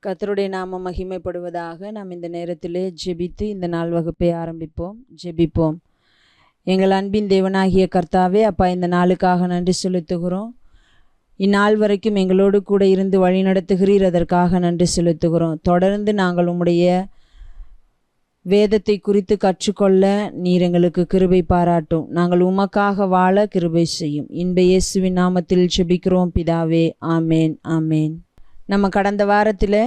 கர்த்தருடைய நாமம் மகிமைப்படுவதாக. நாம் இந்த நேரத்திலே ஜெபித்து இந்த நாள் வகுப்பை ஆரம்பிப்போம். ஜெபிப்போம். எங்கள் அன்பின் தேவனாகிய கர்த்தாவே, அப்பா, இந்த நாளுக்காக நன்றி செலுத்துகிறோம். இந்நாள் வரைக்கும் எங்களோடு கூட இருந்து வழி நடத்துகிறீர், அதற்காக நன்றி செலுத்துகிறோம். தொடர்ந்து நாங்கள் உம்முடைய வேதத்தை குறித்து கற்றுக்கொள்ள நீர் எங்களுக்கு கிருபை பாராட்டும். நாங்கள் உமக்காக வாழ கிருபை செய்யும். இன்ப இயேசுவின் நாமத்தில் ஜெபிக்கிறோம் பிதாவே, ஆமேன், ஆமேன். நம்ம கடந்த வாரத்தில்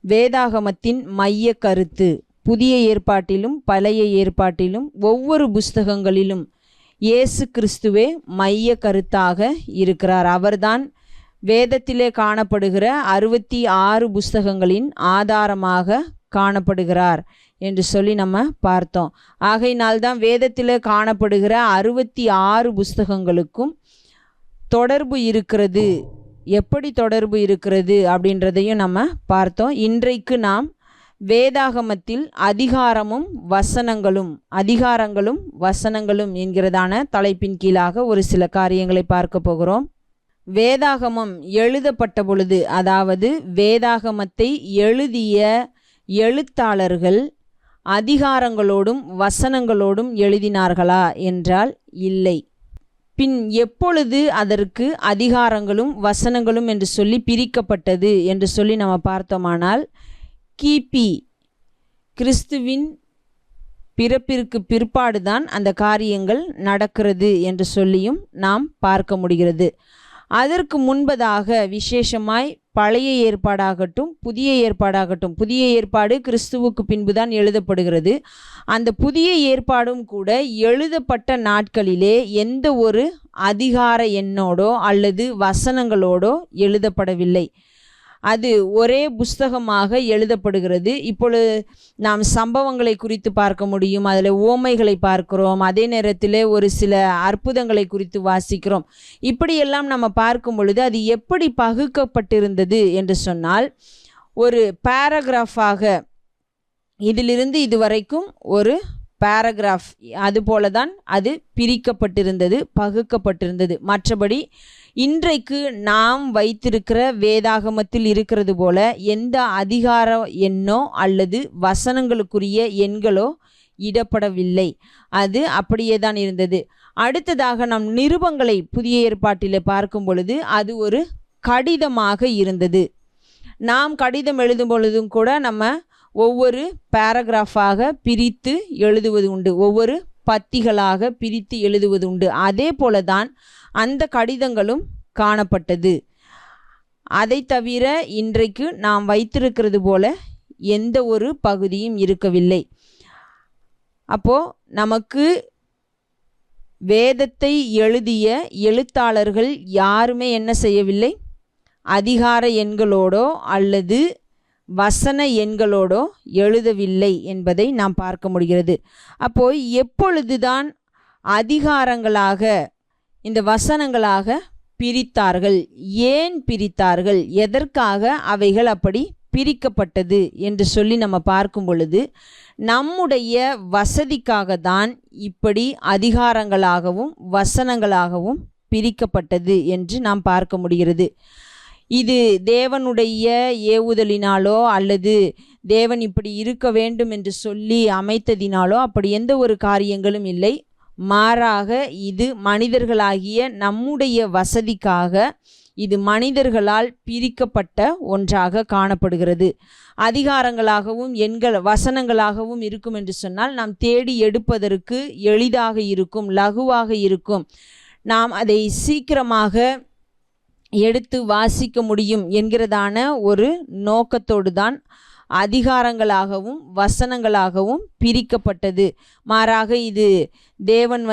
வேதாகமத்தின் மைய கருத்து, புதிய ஏற்பாட்டிலும் பழைய ஏற்பாட்டிலும் ஒவ்வொரு புஸ்தகங்களிலும் இயேசு கிறிஸ்துவே மைய கருத்தாக இருக்கிறார். அவர்தான் வேதத்திலே காணப்படுகிற 66 புஸ்தகங்களின் ஆதாரமாக காணப்படுகிறார் என்று சொல்லி நம்ம பார்த்தோம். ஆகையினால்தான் வேதத்தில் காணப்படுகிற 66 புஸ்தகங்களுக்கும் தொடர்பு இருக்கிறது. எப்படி தொடர்பு இருக்கிறது அப்படின்றதையும் நம்ம பார்த்தோம். இன்றைக்கு நாம் வேதாகமத்தில் அதிகாரங்களும் வசனங்களும் என்கிறதான தலைப்பின் கீழாக ஒரு சில காரியங்களை பார்க்க போகிறோம். வேதாகமம் எழுதப்பட்ட பொழுது, அதாவது வேதாகமத்தை எழுதிய எழுத்தாளர்கள் அதிகாரங்களோடும் வசனங்களோடும் எழுதினார்களா என்றால் இல்லை. பின் எப்பொழுது அதற்கு அதிகாரங்களும் வசனங்களும் என்று சொல்லி பிரிக்கப்பட்டது என்று சொல்லி நம்ம பார்த்தோமானால், கிபி கிறிஸ்துவின் பிறப்பிற்கு பிற்பாடுதான் அந்த காரியங்கள் நடக்கிறது என்று சொல்லியும் நாம் பார்க்க முடிகிறது. அதற்கு முன்பதாக விசேஷமாய் பழைய ஏற்பாடாகட்டும் புதிய ஏற்பாடாகட்டும், புதிய ஏற்பாடு கிறிஸ்துவுக்கு பின்புதான் எழுதப்படுகிறது. அந்த புதிய ஏற்பாடும் கூட எழுதப்பட்ட நாட்களிலே எந்த ஒரு அதிகார எண்ணோடோ அல்லது வசனங்களோடோ எழுதப்படவில்லை. அது ஒரே புஸ்தகமாக எழுதப்படுகிறது. இப்பொழுது நாம் சம்பவங்களை குறித்து பார்க்க முடியும், அதில் உவமைகளை பார்க்கிறோம், அதே நேரத்தில் ஒரு சில அற்புதங்களை குறித்து வாசிக்கிறோம். இப்படியெல்லாம் நம்ம பார்க்கும் பொழுது அது எப்படி பகுக்கப்பட்டிருந்தது என்று சொன்னால், ஒரு பேராகிராஃபாக இதிலிருந்து இதுவரைக்கும் ஒரு பேராகிராஃப், அதுபோல தான் அது பிரிக்கப்பட்டிருந்தது, பகுக்கப்பட்டிருந்தது. மற்றபடி இன்றைக்கு நாம் வைத்திருக்கிற வேதாகமத்தில் இருக்கிறது போல எந்த அதிகார எண்ணோ அல்லது வசனங்களுக்குரிய எண்களோ இடப்படவில்லை. அது அப்படியே தான் இருந்தது. அடுத்ததாக நாம் நிருபங்களை புதிய ஏற்பாட்டில் பார்க்கும் பொழுது அது ஒரு கடிதமாக இருந்தது. நாம் கடிதம் எழுதும் பொழுதும் கூட நம்ம ஒவ்வொரு பேராகிராஃபாக பிரித்து எழுதுவது உண்டு, ஒவ்வொரு பத்திகளாக பிரித்து எழுதுவது உண்டு. அதே போலதான் அந்த கடிதங்களும் காணப்பட்டது. அதை தவிர இன்றைக்கு நாம் வைத்திருக்கிறது போல எந்த ஒரு பகுதியும் இருக்கவில்லை. அப்போ நமக்கு வேதத்தை எழுதிய எழுத்தாளர்கள் யாருமே என்ன செய்யவில்லை, அதிகார எண்களோடோ அல்லது வசன எண்களோடோ எழுதவில்லை என்பதை நாம் பார்க்க முடிகிறது. அப்போ எப்பொழுதுதான் அதிகாரங்களாக இந்த வசனங்களாக பிரித்தார்கள், ஏன் பிரித்தார்கள், எதற்காக அவைகள் அப்படி பிரிக்கப்பட்டது என்று சொல்லி நம்ம பார்க்கும் பொழுது, நம்முடைய வசதிக்காக தான் இப்படி அதிகாரங்களாகவும் வசனங்களாகவும் பிரிக்கப்பட்டது என்று நாம் பார்க்க முடிகிறது. இது தேவனுடைய ஏவுதலினாலோ அல்லது தேவன் இப்படி இருக்க வேண்டும் என்று சொல்லி அமைத்ததினாலோ அப்படி எந்த ஒரு காரியங்களும் இல்லை. மாறாக இது மனிதர்களாகிய நம்முடைய வசதிக்காக இது மனிதர்களால் பிரிக்கப்பட்ட ஒன்றாக காணப்படுகிறது. அதிகாரங்களாகவும் வசனங்களாகவும் இருக்கும் என்று சொன்னால் நாம் தேடி எடுப்பதற்கு எளிதாக இருக்கும், லகுவாக இருக்கும், நாம் அதை சீக்கிரமாக எடுத்து வாசிக்க முடியும் என்கிறதான ஒரு நோக்கத்தோடு தான் அதிகாரங்களாகவும் வசனங்களாகவும் பிரிக்கப்பட்டது. மாறாக இது தேவன்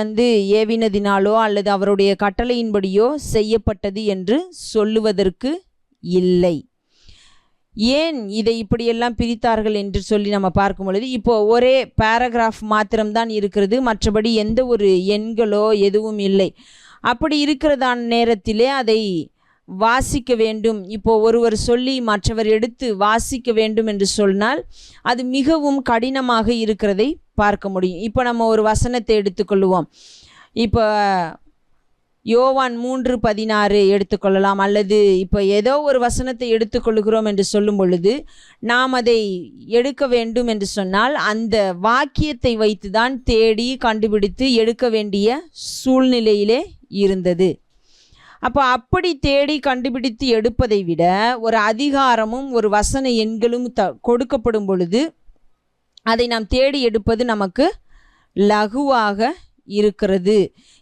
ஏவினதினாலோ அல்லது அவருடைய கட்டளையின்படியோ செய்யப்பட்டது என்று சொல்லுவதற்கு இல்லை. ஏன் இதை இப்படியெல்லாம் பிரித்தார்கள் என்று சொல்லி நம்ம பார்க்கும் பொழுது, இப்போ ஒரே பேராகிராஃப் மாத்திரம்தான் இருக்கிறது, மற்றபடி எந்த ஒரு எண்களோ எதுவும் இல்லை. அப்படி இருக்கிறதான நேரத்திலே அதை வாசிக்க வேண்டும், இப்போ ஒருவர் சொல்லி மற்றவர் எடுத்து வாசிக்க வேண்டும் என்று சொன்னால் அது மிகவும் கடினமாக இருக்கிறதை பார்க்க முடியும். இப்போ நம்ம ஒரு வசனத்தை எடுத்துக்கொள்வோம். இப்போ யோவான் 3:16 எடுத்துக்கொள்ளலாம். அல்லது இப்போ ஏதோ ஒரு வசனத்தை எடுத்துக்கொள்கிறோம் என்று சொல்லும் பொழுது நாம் அதை எடுக்க வேண்டும் என்று சொன்னால் அந்த வாக்கியத்தை வைத்து தான் தேடி கண்டுபிடித்து எடுக்க வேண்டிய சூழ்நிலையிலே இருந்தது. அப்போ அப்படி தேடி கண்டுபிடித்து எடுப்பதை விட ஒரு அதிகாரமும் ஒரு வசன எண்களும் கொடுக்கப்படும் பொழுது அதை நாம் தேடி எடுப்பது நமக்கு லகுவாக இருக்கிறது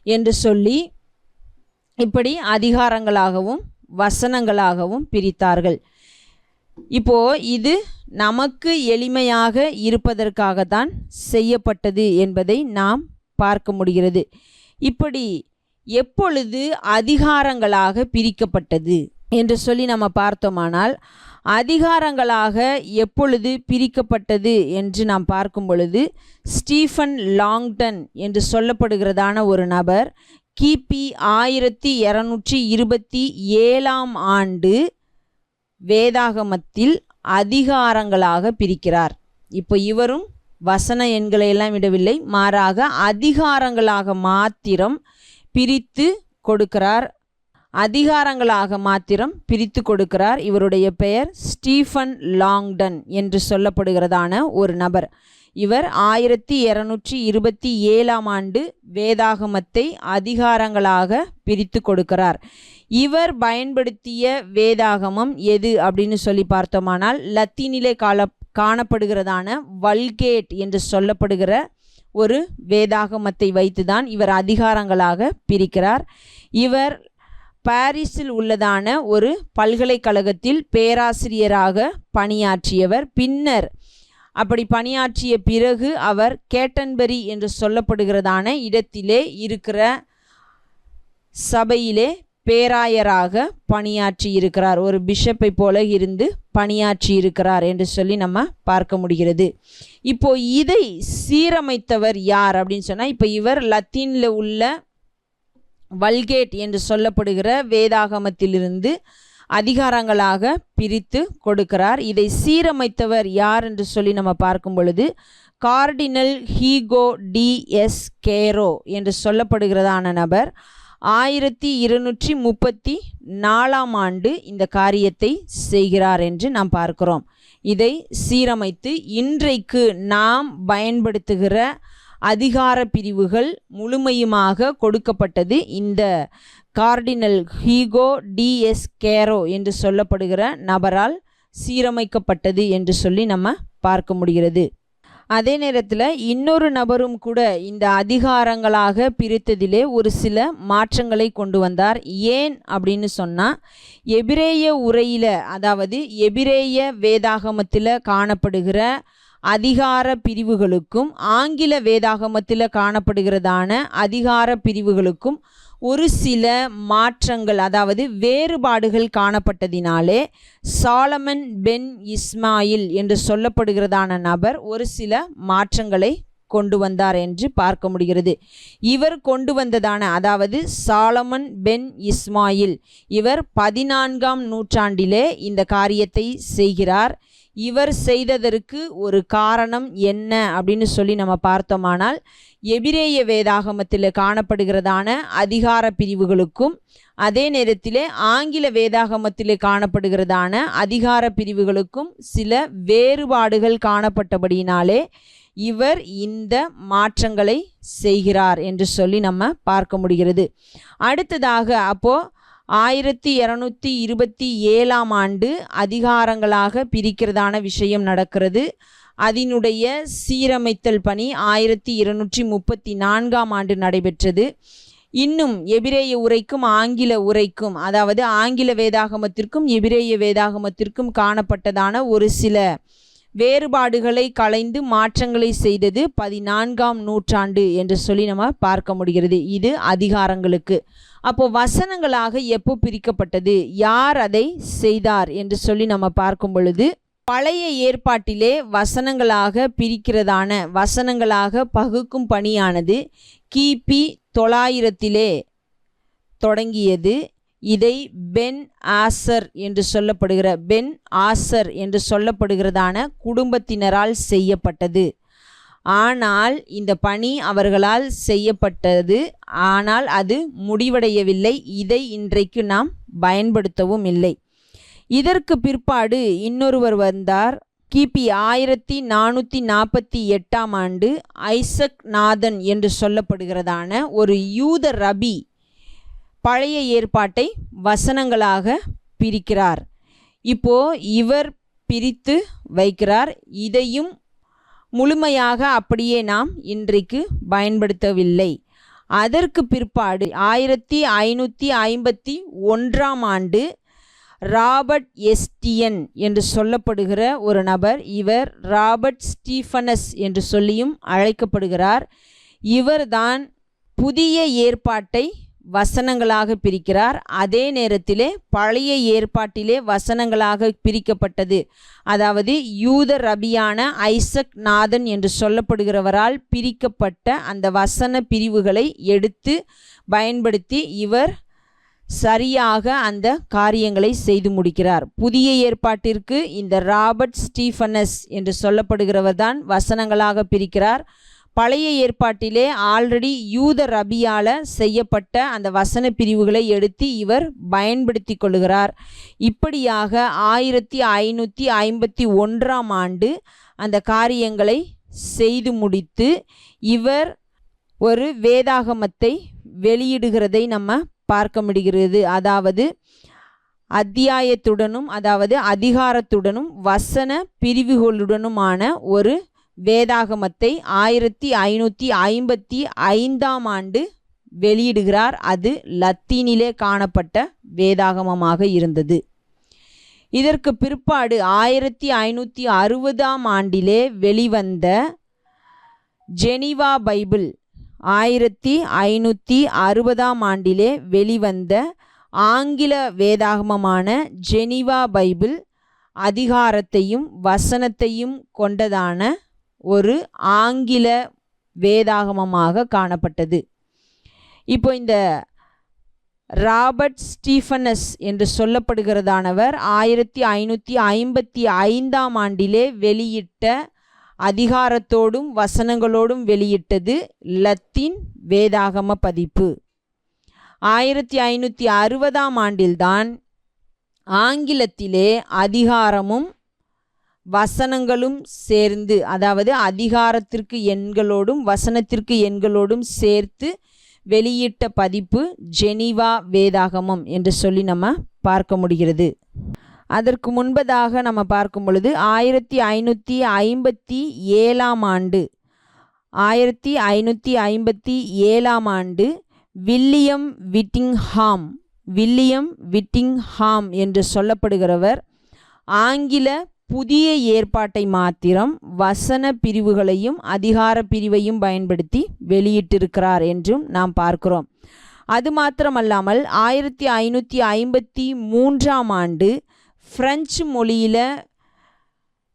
என்று சொல்லி இப்படி அதிகாரங்களாகவும் வசனங்களாகவும் பிரித்தார்கள். இப்போ இது நமக்கு எளிமையாக இருப்பதற்காகத்தான் செய்யப்பட்டது என்பதை நாம் பார்க்க முடிகிறது. இப்படி எப்பொழுது அதிகாரங்களாக பிரிக்கப்பட்டது என்று சொல்லி நம்ம பார்த்தோமானால், அதிகாரங்களாக எப்பொழுது பிரிக்கப்பட்டது என்று நாம் பார்க்கும் பொழுது ஸ்டீஃபன் லாங்டன் என்று சொல்லப்படுகிறதான ஒரு நபர் கிபி 1227 ஆண்டு வேதாகமத்தில் அதிகாரங்களாக பிரிக்கிறார். இப்போ இவரும் வசன எண்களை எல்லாம் விடவில்லை, மாறாக அதிகாரங்களாக மாத்திரம் பிரித்து கொடுக்கிறார். இவருடைய பெயர் ஸ்டீஃபன் லாங்டன் என்று சொல்லப்படுகிறதான ஒரு நபர். இவர் 1227 ஆண்டு வேதாகமத்தை அதிகாரங்களாக பிரித்து கொடுக்கிறார். இவர் பயன்படுத்திய வேதாகமம் எது அப்படின்னு சொல்லி பார்த்தோமானால், லத்தீனிலே காணப்படுகிறதான வல்கேட் என்று சொல்லப்படுகிற ஒரு வேதாகமத்தை வைத்துதான் இவர் அதிகாரங்களாக பிரிக்கிறார். இவர் பாரிஸில் உள்ளதான ஒரு பல்கலைக்கழகத்தில் பேராசிரியராக பணியாற்றியவர். பின்னர் அப்படி பணியாற்றிய பிறகு அவர் கேட்டன்பரி என்று சொல்லப்படுகிறதான இடத்திலே இருக்கிற சபையிலே பேராயராக பணியாற்றி இருக்கிறார். ஒரு பிஷப்பை போல இருந்து பணியாற்றி இருக்கிறார் என்று சொல்லி நம்ம பார்க்க முடிகிறது. இப்போ இதை சீரமைத்தவர் யார் அப்படின்னு சொன்னால், இப்போ இவர் லத்தீனில் உள்ள வல்கேட் என்று சொல்லப்படுகிற வேதாகமத்திலிருந்து அதிகாரங்களாக பிரித்து கொடுக்கிறார். இதை சீரமைத்தவர் யார் என்று சொல்லி நம்ம பார்க்கும் பொழுது கார்டினல் ஹீகோ டிஎஸ் கேரோ என்று சொல்லப்படுகிறதான நபர் 1234 ஆண்டு இந்த காரியத்தை செய்கிறார் என்று நாம் பார்க்கிறோம். இதை சீரமைத்து இன்றைக்கு நாம் பயன்படுத்துகிற அதிகார பிரிவுகள் முழுமையுமாக கொடுக்கப்பட்டது இந்த கார்டினல் ஹீகோ டிஎஸ் கேரோ என்று சொல்லப்படுகிற நபரால் சீரமைக்கப்பட்டது என்று சொல்லி நம்ம பார்க்க முடிகிறது. அதே நேரத்தில் இன்னொரு நபரும் கூட இந்த அதிகாரங்களாக பிரித்ததிலே ஒரு சில மாற்றங்களை கொண்டு வந்தார். ஏன் அப்படின்னு சொன்னால், எபிரேய உரையில், அதாவது எபிரேய வேதாகமத்தில் காணப்படுகிற அதிகார பிரிவுகளுக்கும் ஆங்கில வேதாகமத்தில் காணப்படுகிறதான அதிகார பிரிவுகளுக்கும் ஒரு சில மாற்றங்கள், அதாவது வேறுபாடுகள் காணப்பட்டதினாலே சாலமன் பென் இஸ்மாயில் என்று சொல்லப்படுகிறதான நபர் ஒரு சில மாற்றங்களை கொண்டு வந்தார் என்று பார்க்க முடிகிறது. இவர் கொண்டு வந்ததான, அதாவது சாலமன் பென் இஸ்மாயில், இவர் 14ஆம் நூற்றாண்டிலே இந்த காரியத்தை செய்கிறார். இவர் செய்ததற்கு ஒரு காரணம் என்ன அப்படின்னு சொல்லி நம்ம பார்த்தோமானால், எபிரேய வேதாகமத்தில் காணப்படுகிறதான அதிகார பிரிவுகளுக்கும் அதே நேரத்தில் ஆங்கில வேதாகமத்தில் காணப்படுகிறதான அதிகார பிரிவுகளுக்கும் சில வேறுபாடுகள் காணப்பட்டபடியினாலே இவர் இந்த மாற்றங்களை செய்கிறார் என்று சொல்லி நம்ம பார்க்க முடிகிறது. அடுத்ததாக அப்போ 1227 ஆண்டு அதிகாரங்களாக பிரிக்கிறதான விஷயம் நடக்கிறது. அதனுடைய சீரமைத்தல் பணி 1234 ஆண்டு நடைபெற்றது. இன்னும் எபிரேய உரைக்கும் ஆங்கில உரைக்கும், அதாவது ஆங்கில வேதாகமத்திற்கும் எபிரேய வேதாகமத்திற்கும் காணப்பட்டதான ஒரு சில வேறுபாடுகளை களைந்து மாற்றங்களை செய்தது 14ஆம் நூற்றாண்டு என்று சொல்லி நம்ம பார்க்க முடிகிறது. இது அதிகாரங்களுக்கு. அப்போ வசனங்களாக எப்போ பிரிக்கப்பட்டது, யார் அதை செய்தார் என்று சொல்லி நம்ம பார்க்கும் பொழுது, பழைய ஏற்பாட்டிலே வசனங்களாக பிரிக்கிறதான, வசனங்களாக பகுக்கும் பணியானது கிபி 900 தொடங்கியது. இதை பென் ஆசர் என்று சொல்லப்படுகிறதான குடும்பத்தினரால் செய்யப்பட்டது. ஆனால் இந்த பணி அவர்களால் செய்யப்பட்டது, ஆனால் அது முடிவடையவில்லை. இதை இன்றைக்கு நாம் பயன்படுத்தவும் இல்லை. இதற்கு பிற்பாடு இன்னொருவர் வந்தார். கிபி 1448ஆம் ஆண்டு ஐசக் நாதன் என்று சொல்லப்படுகிறதான ஒரு யூத ரபி பழைய ஏற்பாட்டை வசனங்களாக பிரிக்கிறார். இப்போ இவர் பிரித்து வைக்கிறார். இதையும் முழுமையாக அப்படியே நாம் இன்றைக்கு பயன்படுத்தவில்லை. அதற்கு பிற்பாடு 1551ஆம் ஆண்டு ராபர்ட் எஸ்டியன் என்று சொல்லப்படுகிற ஒரு நபர், இவர் ராபர்ட் ஸ்டீஃபனஸ் என்று சொல்லியும் அழைக்கப்படுகிறார். இவர்தான் புதிய ஏற்பாட்டை வசனங்களாக பிரிக்கிறார். அதே நேரத்திலே பழைய ஏற்பாட்டிலே வசனங்களாக பிரிக்கப்பட்டது, அதாவது யூத ரபியான ஐசக் நாதன் என்று சொல்லப்படுகிறவரால் பிரிக்கப்பட்ட அந்த வசன பிரிவுகளை எடுத்து பயன்படுத்தி இவர் சரியாக அந்த காரியங்களை செய்து முடிக்கிறார். புதிய ஏற்பாட்டிற்கு இந்த ராபர்ட் ஸ்டீஃபனஸ் என்று சொல்லப்படுகிறவர் தான் வசனங்களாக பிரிக்கிறார். பழைய ஏற்பாட்டிலே ஆல்ரெடி யூத ரபியால் செய்யப்பட்ட அந்த வசன பிரிவுகளை எடுத்து இவர் பயன்படுத்தி கொள்கிறார். இப்படியாக 1551ஆம் ஆண்டு அந்த காரியங்களை செய்து முடித்து இவர் ஒரு வேதாகமத்தை வெளியிடுகிறதை நம்ம பார்க்க முடிகிறது. அதாவது அத்தியாயத்துடனும், அதாவது அதிகாரத்துடனும் வசன பிரிவுகளுடனுமான ஒரு வேதாகமத்தை 1555ஆம் ஆண்டு வெளியிடுகிறார். அது லத்தீனிலே காணப்பட்ட வேதாகமமாக இருந்தது. இதற்கு பிற்பாடு 1560ஆம் ஆண்டிலே வெளிவந்த ஜெனீவா பைபிள், 1560ஆம் ஆண்டிலே வெளிவந்த ஆங்கில வேதாகமமான ஜெனீவா பைபிள் அதிகாரத்தையும் வசனத்தையும் கொண்டதான ஒரு ஆங்கில வேதாகமமாக காணப்பட்டது. இப்போ இந்த ராபர்ட் ஸ்டீஃபனஸ் என்று சொல்லப்படுகிறதானவர் 1555ஆம் ஆண்டிலே வெளியிட்ட அதிகாரத்தோடும் வசனங்களோடும் வெளியிட்டது லத்தீன் வேதாகம பதிப்பு. 1560ஆம் ஆண்டில்தான் ஆங்கிலத்திலே அதிகாரமும் வசனங்களும் சேர்ந்து, அதாவது அதிகாரத்திற்கு எண்களோடும் வசனத்திற்கு எண்களோடும் சேர்த்து வெளியிட்ட பதிப்பு ஜெனீவா வேதாகமம் என்று சொல்லி நம்ம பார்க்க முடிகிறது. அதற்கு முன்பதாக நம்ம பார்க்கும் பொழுது 1557ஆம் ஆண்டு 1557ஆம் ஆண்டு வில்லியம் விட்டிங்ஹாம் என்று சொல்லப்படுகிறவர் ஆங்கில புதிய ஏற்பாட்டை மாத்திரம் வசன பிரிவுகளையும் அதிகார பிரிவையும் பயன்படுத்தி வெளியிட்டிருக்கிறார் என்றும் நாம் பார்க்கிறோம். அது மாத்திரமல்லாமல் 1553ஆம் ஆண்டு பிரெஞ்சு மொழியில்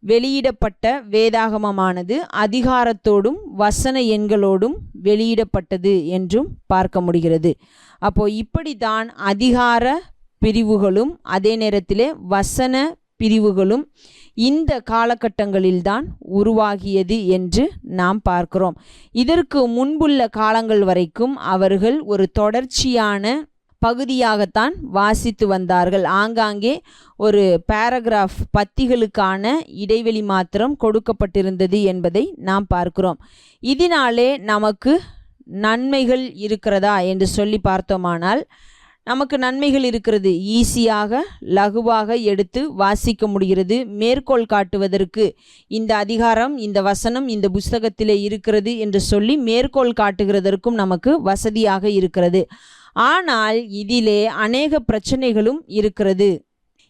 வெளியிடப்பட்ட வேதாகமமானது அதிகாரத்தோடும் வசன எண்களோடும் வெளியிடப்பட்டது என்றும் பார்க்க முடிகிறது. அப்போ இப்படித்தான் அதிகார பிரிவுகளும் அதே நேரத்திலே வசன பிரிவுகளும் இந்த காலகட்டங்களில்தான் உருவாகியது என்று நாம் பார்க்கிறோம். இதற்கு முன்புள்ள காலங்கள் வரைக்கும் அவர்கள் ஒரு தொடர்ச்சியான பகுதியாகத்தான் வாசித்து வந்தார்கள். ஆங்காங்கே ஒரு பேராகிராஃப் பத்திகளுக்கான இடைவெளி மாத்திரம் கொடுக்கப்பட்டிருந்தது என்பதை நாம் பார்க்கிறோம். இதனாலே நமக்கு நன்மைகள் இருக்கிறதா என்று சொல்லி பார்த்தோமானால் நமக்கு நன்மைகள் இருக்கிறது. ஈஸியாக லகுவாக எடுத்து வாசிக்க முடிகிறது. மேற்கோள் காட்டுவதற்கு இந்த அதிகாரம், இந்த வசனம் இந்த புஸ்தகத்திலே இருக்கிறது என்று சொல்லி மேற்கோள் காட்டுகிறதற்கும் நமக்கு வசதியாக இருக்கிறது. ஆனால் இதிலே அநேக பிரச்சனைகளும் இருக்கிறது.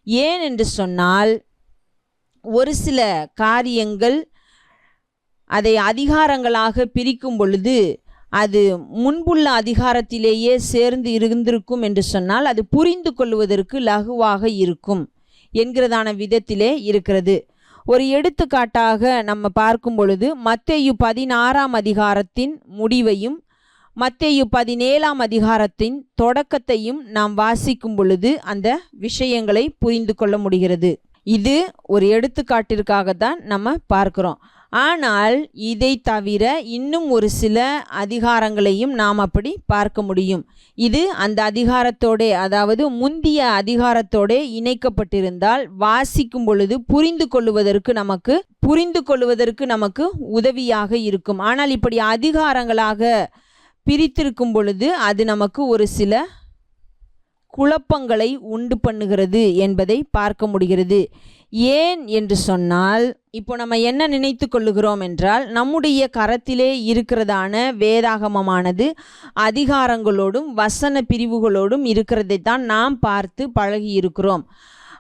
ஏன் என்று சொன்னால், ஒரு சில காரியங்கள் அதை அதிகாரங்களாக பிரிக்கும் பொழுது அது முன்புள்ள அதிகாரத்திலேயே சேர்ந்து இருந்திருக்கும் என்று சொன்னால் அது புரிந்து கொள்வதற்கு லகுவாக இருக்கும் என்கிறதான விதத்திலே இருக்கிறது. ஒரு எடுத்துக்காட்டாக நம்ம பார்க்கும் பொழுது மத்தேயு 16ஆம் அதிகாரத்தின் முடிவையும் மத்தேயு 17ஆம் அதிகாரத்தின் தொடக்கத்தையும் நாம் வாசிக்கும் பொழுது அந்த விஷயங்களை புரிந்து கொள்ள முடிகிறது. இது ஒரு எடுத்துக்காட்டிற்காகத்தான் நம்ம பார்க்கிறோம். ஆனால் இதை தவிர இன்னும் ஒரு சில அதிகாரங்களையும் நாம் அப்படி பார்க்க முடியும். இது அந்த அதிகாரத்தோட, அதாவது முந்திய அதிகாரத்தோட இணைக்கப்பட்டிருந்தால் வாசிக்கும் பொழுது புரிந்து கொள்வதற்கு நமக்கு உதவியாக இருக்கும். ஆனால் இப்படி அதிகாரங்களாக பிரித்திருக்கும் பொழுது அது நமக்கு ஒரு சில குழப்பங்களை உண்டு பண்ணுகிறது என்பதை பார்க்க முடிகிறது. ஏன் என்று சொன்னால், இப்போ நம்ம என்ன நினைத்து கொள்ளுகிறோம் என்றால், நம்முடைய கரத்திலே இருக்கிறதான வேதாகமமானது அதிகாரங்களோடும் வசன பிரிவுகளோடும் இருக்கிறதை தான் நாம் பார்த்து பழகி இருக்கிறோம்.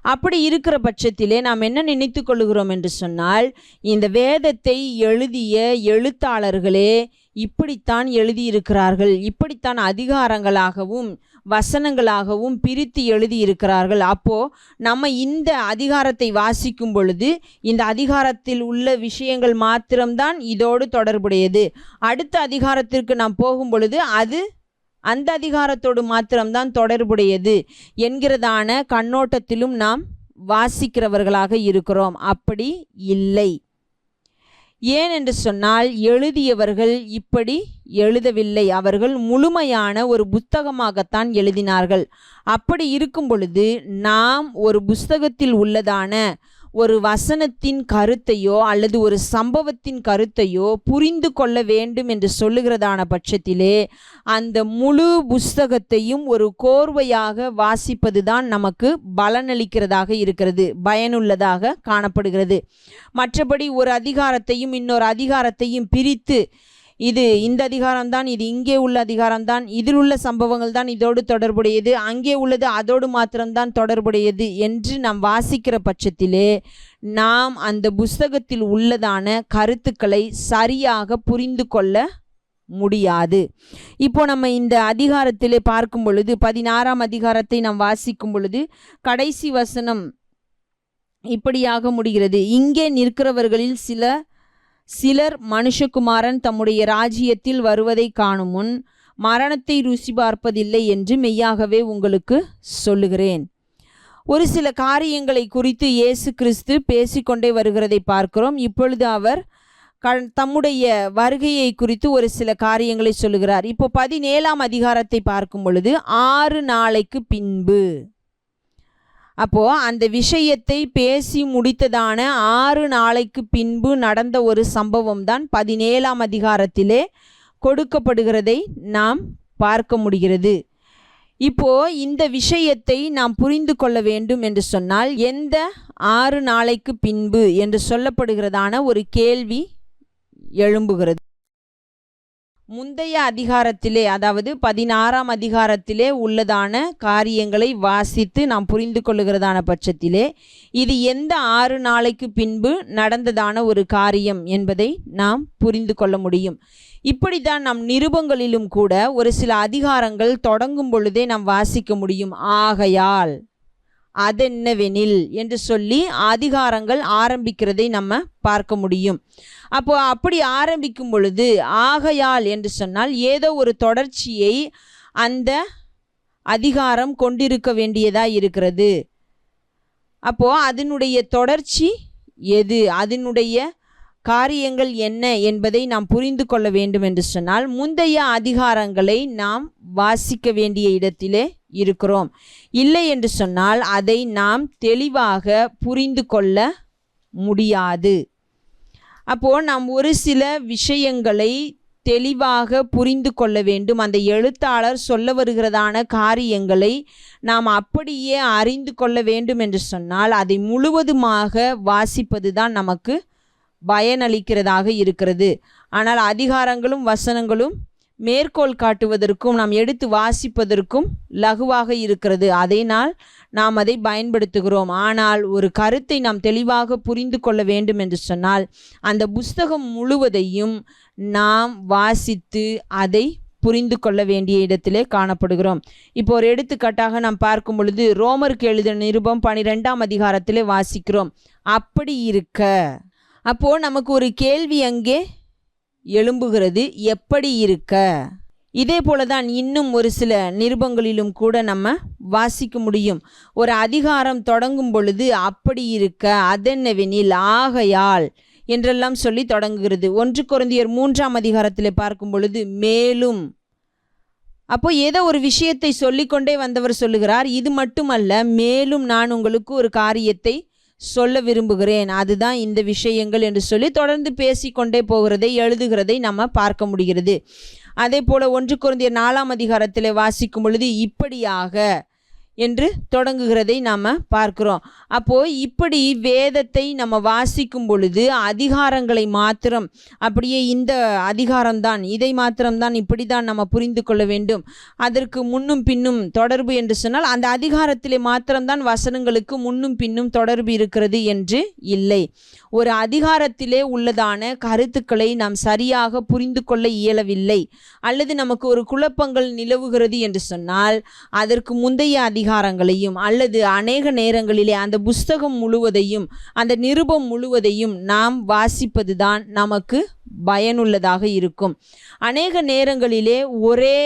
அப்படி இருக்கிற பட்சத்திலே நாம் என்ன நினைத்து கொள்ளுகிறோம் என்று சொன்னால், இந்த வேதத்தை எழுதிய எழுத்தாளர்களே இப்படித்தான் எழுதியிருக்கிறார்கள், இப்படித்தான் அதிகாரங்களாகவும் வசனங்களாகவும் பிரித்து எழுதியிருக்கிறார்கள். அப்போ நம்ம இந்த அதிகாரத்தை வாசிக்கும் பொழுது இந்த அதிகாரத்தில் உள்ள விஷயங்கள் மாத்திரம்தான் இதோடு தொடர்புடையது. அடுத்த அதிகாரத்திற்கு நாம் போகும் பொழுது அது அந்த அதிகாரத்தோடு மாத்திரம்தான் தொடர்புடையது என்கிறதான கண்ணோட்டத்திலும் நாம் வாசிக்கிறவர்களாக இருக்கிறோம். அப்படி இல்லை. ஏன் என்று சொன்னால், எழுதியவர்கள் இப்படி எழுதவில்லை. அவர்கள் முழுமையான ஒரு புத்தகமாகத்தான் எழுதினார்கள். அப்படி இருக்கும் பொழுது நாம் ஒரு புஸ்தகத்தில் உள்ளதான ஒரு வசனத்தின் கருத்தையோ அல்லது ஒரு சம்பவத்தின் கருத்தையோ புரிந்து கொள்ள வேண்டும் என்று சொல்லுகிறதான பட்சத்திலே அந்த முழு புஸ்தகத்தையும் ஒரு கோர்வையாக வாசிப்பது தான் நமக்கு பலனளிக்கிறதாக இருக்கிறது, பயனுள்ளதாக காணப்படுகிறது. மற்றபடி ஒரு அதிகாரத்தையும் இன்னொரு அதிகாரத்தையும் பிரித்து இது இந்த அதிகாரம்தான், இது இங்கே உள்ள அதிகாரம்தான், இதில் உள்ள சம்பவங்கள் தான் இதோடு தொடர்புடையது, அங்கே உள்ளது அதோடு மாத்திரம்தான் தொடர்புடையது என்று நாம் வாசிக்கிற பட்சத்திலே நாம் அந்த புஸ்தகத்தில் உள்ளதான கருத்துக்களை சரியாக புரிந்து கொள்ள முடியாது. இப்போ நம்ம இந்த அதிகாரத்திலே பார்க்கும் பொழுது 16ஆம் அதிகாரத்தை நாம் வாசிக்கும் பொழுது கடைசி வசனம் இப்படியாக முடிகிறது. இங்கே நிற்கிறவர்களில் சிலர் மனுஷகுமாரன் தம்முடைய ராஜ்யத்தில் வருவதை காணும் முன் மரணத்தை ருசி பார்ப்பதில்லை என்று மெய்யாகவே உங்களுக்கு சொல்லுகிறேன். ஒரு சில காரியங்களை குறித்து இயேசு கிறிஸ்து பேசிக்கொண்டே வருகிறதை பார்க்கிறோம். இப்பொழுது அவர் தம்முடைய வருகையை குறித்து ஒரு சில காரியங்களை சொல்லுகிறார். இப்போ 17ஆம் அதிகாரத்தை பார்க்கும் பொழுது 6 நாளைக்கு பின்பு, அப்போது அந்த விஷயத்தை பேசி முடித்ததான 6 நாளைக்கு பின்பு நடந்த ஒரு சம்பவம் தான் 17ஆம் அதிகாரத்திலே கொடுக்கப்படுகிறதை நாம் பார்க்க முடிகிறது. இப்போ இந்த விஷயத்தை நாம் புரிந்து கொள்ள வேண்டும் என்று சொன்னால், எந்த 6 நாளைக்கு பின்பு என்று சொல்லப்படுகிறதான ஒரு கேள்வி எழும்புகிறது. முந்தைய அதிகாரத்திலே, அதாவது 16ஆம் அதிகாரத்திலே உள்ளதான காரியங்களை வாசித்து நாம் புரிந்து கொள்ளுகிறதான பட்சத்திலே இது எந்த 6 நாளைக்கு பின்பு நடந்ததான ஒரு காரியம் என்பதை நாம் புரிந்து கொள்ள முடியும். இப்படித்தான் நம் நிருபங்களிலும் கூட ஒரு சில அதிகாரங்கள் தொடங்கும் பொழுதே நாம் வாசிக்க முடியும். ஆகையால், அதென்னவெனில் என்று சொல்லி அதிகாரங்கள் ஆரம்பிக்கிறதை நம்ம பார்க்க முடியும். அப்போ அப்படி ஆரம்பிக்கும் பொழுது ஆகையால் என்று சொன்னால் ஏதோ ஒரு தொடர்ச்சியை அந்த அதிகாரம் கொண்டிருக்க வேண்டியதாக இருக்கிறது. அப்போ அதனுடைய தொடர்ச்சி எது, அதனுடைய காரியங்கள் என்ன என்பதை நாம் புரிந்து கொள்ள வேண்டும் என்று சொன்னால் முந்தைய அதிகாரங்களை நாம் வாசிக்க வேண்டிய இடத்திலே இருக்கிறோம். இல்லை என்று சொன்னால் அதை நாம் தெளிவாக புரிந்து கொள்ள முடியாது. அப்போது நாம் ஒரு சில விஷயங்களை தெளிவாக புரிந்து கொள்ள வேண்டும். அந்த எழுத்தாளர் சொல்ல வருகிறதான காரியங்களை நாம் அப்படியே அறிந்து கொள்ள வேண்டும் என்று சொன்னால் அதை முழுவதுமாக வாசிப்பது தான் நமக்கு பயனளிக்கிறதாக இருக்கிறது. ஆனால் அதிகாரங்களும் வசனங்களும் மேற்கோள் காட்டுவதற்கும் நாம் எடுத்து வாசிப்பதற்கும் லகுவாக இருக்கிறது. அதனால் நாம் அதை பயன்படுத்துகிறோம். ஆனால் ஒரு கருத்தை நாம் தெளிவாக புரிந்து கொள்ள வேண்டும் என்று சொன்னால் அந்த புஸ்தகம் முழுவதையும் நாம் வாசித்து அதை புரிந்து கொள்ள வேண்டிய இடத்திலே காணப்படுகிறோம். இப்போ ஒரு எடுத்துக்காட்டாக நாம் பார்க்கும் பொழுது ரோமருக்கு எழுதின நிருபம் 12ஆம் அதிகாரத்திலே வாசிக்கிறோம். அப்படி இருக்க, அப்போ நமக்கு ஒரு கேள்வி அங்கே எழும்புகிறது, எப்படி இருக்க? இதே போல தான் இன்னும் ஒரு சில நிருபங்களிலும் கூட நம்ம வாசிக்க முடியும். ஒரு அதிகாரம் தொடங்கும் பொழுது அப்படி இருக்க, அதென்னவெனில், ஆகையால் என்றெல்லாம் சொல்லி தொடங்குகிறது. 1 கொரிந்தியர் 3ஆம் அதிகாரத்தில் பார்க்கும் பொழுது மேலும், அப்போ ஏதோ ஒரு விஷயத்தை சொல்லிக்கொண்டே வந்தவர் சொல்லுகிறார், இது மட்டுமல்ல, மேலும் நான் உங்களுக்கு ஒரு காரியத்தை சொல்ல விரும்புகிறேன், அதுதான் இந்த விஷயங்கள் என்று சொல்லி தொடர்ந்து பேசிக்கொண்டே போகிறதை எழுதுகிறதை நம்ம பார்க்க முடிகிறது. அதே போல் 1 கொரிந்தியர் 4ஆம் அதிகாரத்தில் வாசிக்கும் பொழுது இப்படியாக என்று தொடங்குகிறதை நாம் பார்க்கிறோம். அப்போது இப்படி வேதத்தை நம்ம வாசிக்கும் பொழுது அதிகாரங்களை மாத்திரம், அப்படியே இந்த அதிகாரம்தான், இதை மாத்திரம்தான், இப்படி தான் நம்ம புரிந்து கொள்ள வேண்டும், அதற்கு முன்னும் பின்னும் தொடர்பு என்று சொன்னால் அந்த அதிகாரத்திலே மாத்திரம்தான் வசனங்களுக்கு முன்னும் பின்னும் தொடர்பு இருக்கிறது என்று இல்லை. ஒரு அதிகாரத்திலே உள்ளதான கருத்துக்களை நாம் சரியாக புரிந்து கொள்ள இயலவில்லை, அல்லது நமக்கு ஒரு குழப்பங்கள் நிலவுகிறது என்று சொன்னால் அதற்கு முந்தைய அதிகாரங்களையும் அல்லது அநேக நேரங்களிலே அந்த புஸ்தகம் முழுவதையும், அந்த நிருபம் முழுவதையும் நாம் வாசிப்பதுதான் நமக்கு பயனுள்ளதாக இருக்கும். அநேக நேரங்களிலே ஒரே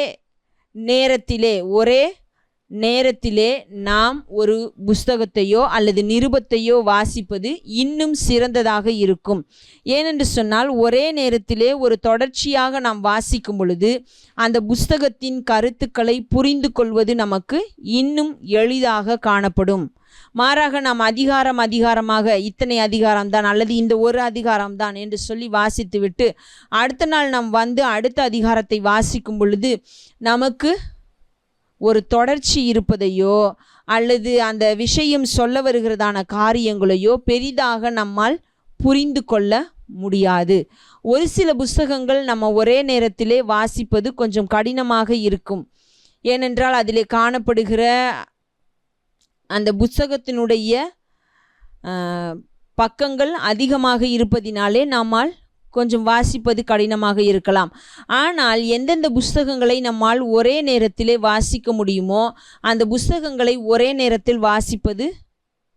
நேரத்திலே நாம் ஒரு புஸ்தகத்தையோ அல்லது நிருபத்தையோ வாசிப்பது இன்னும் சிறந்ததாக இருக்கும். ஏனென்று சொன்னால் ஒரே நேரத்திலே ஒரு தொடர்ச்சியாக நாம் வாசிக்கும் பொழுது அந்த புஸ்தகத்தின் கருத்துக்களை புரிந்து கொள்வது நமக்கு இன்னும் எளிதாக காணப்படும். மாறாக நாம் அதிகாரமாக இத்தனை அதிகாரம்தான் அல்லது இந்த ஒரு அதிகாரம்தான் என்று சொல்லி வாசித்துவிட்டு அடுத்த நாள் நாம் வந்து அடுத்த அதிகாரத்தை வாசிக்கும் பொழுது நமக்கு ஒரு தொடர்ச்சி இருப்பதையோ அல்லது அந்த விஷயம் சொல்ல வருகிறதான காரியங்களையோ பெரிதாக நம்மால் புரிந்து கொள்ள முடியாது. ஒரு சில புஸ்தகங்கள் நம்ம ஒரே நேரத்திலே வாசிப்பது கொஞ்சம் கடினமாக இருக்கும். ஏனென்றால் அதிலே காணப்படுகிற அந்த புஸ்தகத்தினுடைய பக்கங்கள் அதிகமாக இருப்பதினாலே நம்மால் கொஞ்சம் வாசிப்பது கடினமாக இருக்கலாம். ஆனால் எந்தெந்த புஸ்தகங்களை நம்மால் ஒரே நேரத்திலே வாசிக்க முடியுமோ அந்த புஸ்தகங்களை ஒரே நேரத்தில் வாசிப்பது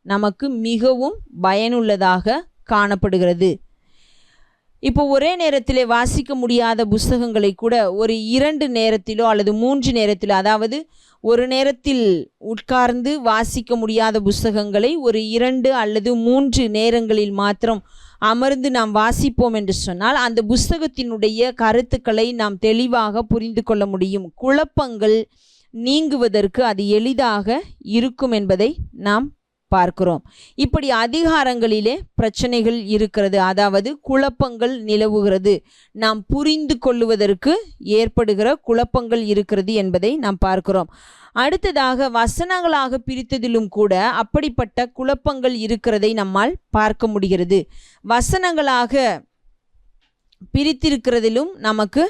நமக்கு மிகவும் பயனுள்ளதாக காணப்படுகிறது. இப்போ ஒரே நேரத்திலே வாசிக்க முடியாத புஸ்தகங்களை கூட ஒரு 2 நேரத்திலோ அல்லது 3 நேரத்திலோ, அதாவது ஒரு நேரத்தில் உட்கார்ந்து வாசிக்க முடியாத புஸ்தகங்களை ஒரு 2 அல்லது 3 நேரங்களில் மாத்திரம் அமர்ந்து நாம் வாசிப்போம் என்று சொன்னால் அந்த புஸ்தகத்தினுடைய கருத்துக்களை நாம் தெளிவாக புரிந்து கொள்ள முடியும். குழப்பங்கள் நீங்குவதற்கு அது எளிதாக இருக்கும் என்பதை நாம் பார்க்கிறோம். இப்படி அதிகாரங்களிலே பிரச்சனைகள் இருக்கிறது, அதாவது குழப்பங்கள் நிலவுகிறது, நாம் புரிந்து கொள்ளுவதற்கு ஏற்படுகிற குழப்பங்கள் இருக்கிறது என்பதை நாம் பார்க்கிறோம். அடுத்ததாக வசனங்களாக பிரித்ததிலும் கூட அப்படிப்பட்ட குழப்பங்கள் இருக்கிறதை நம்மால் பார்க்க முடிகிறது. வசனங்களாக பிரித்திருக்கிறதிலும் நமக்கு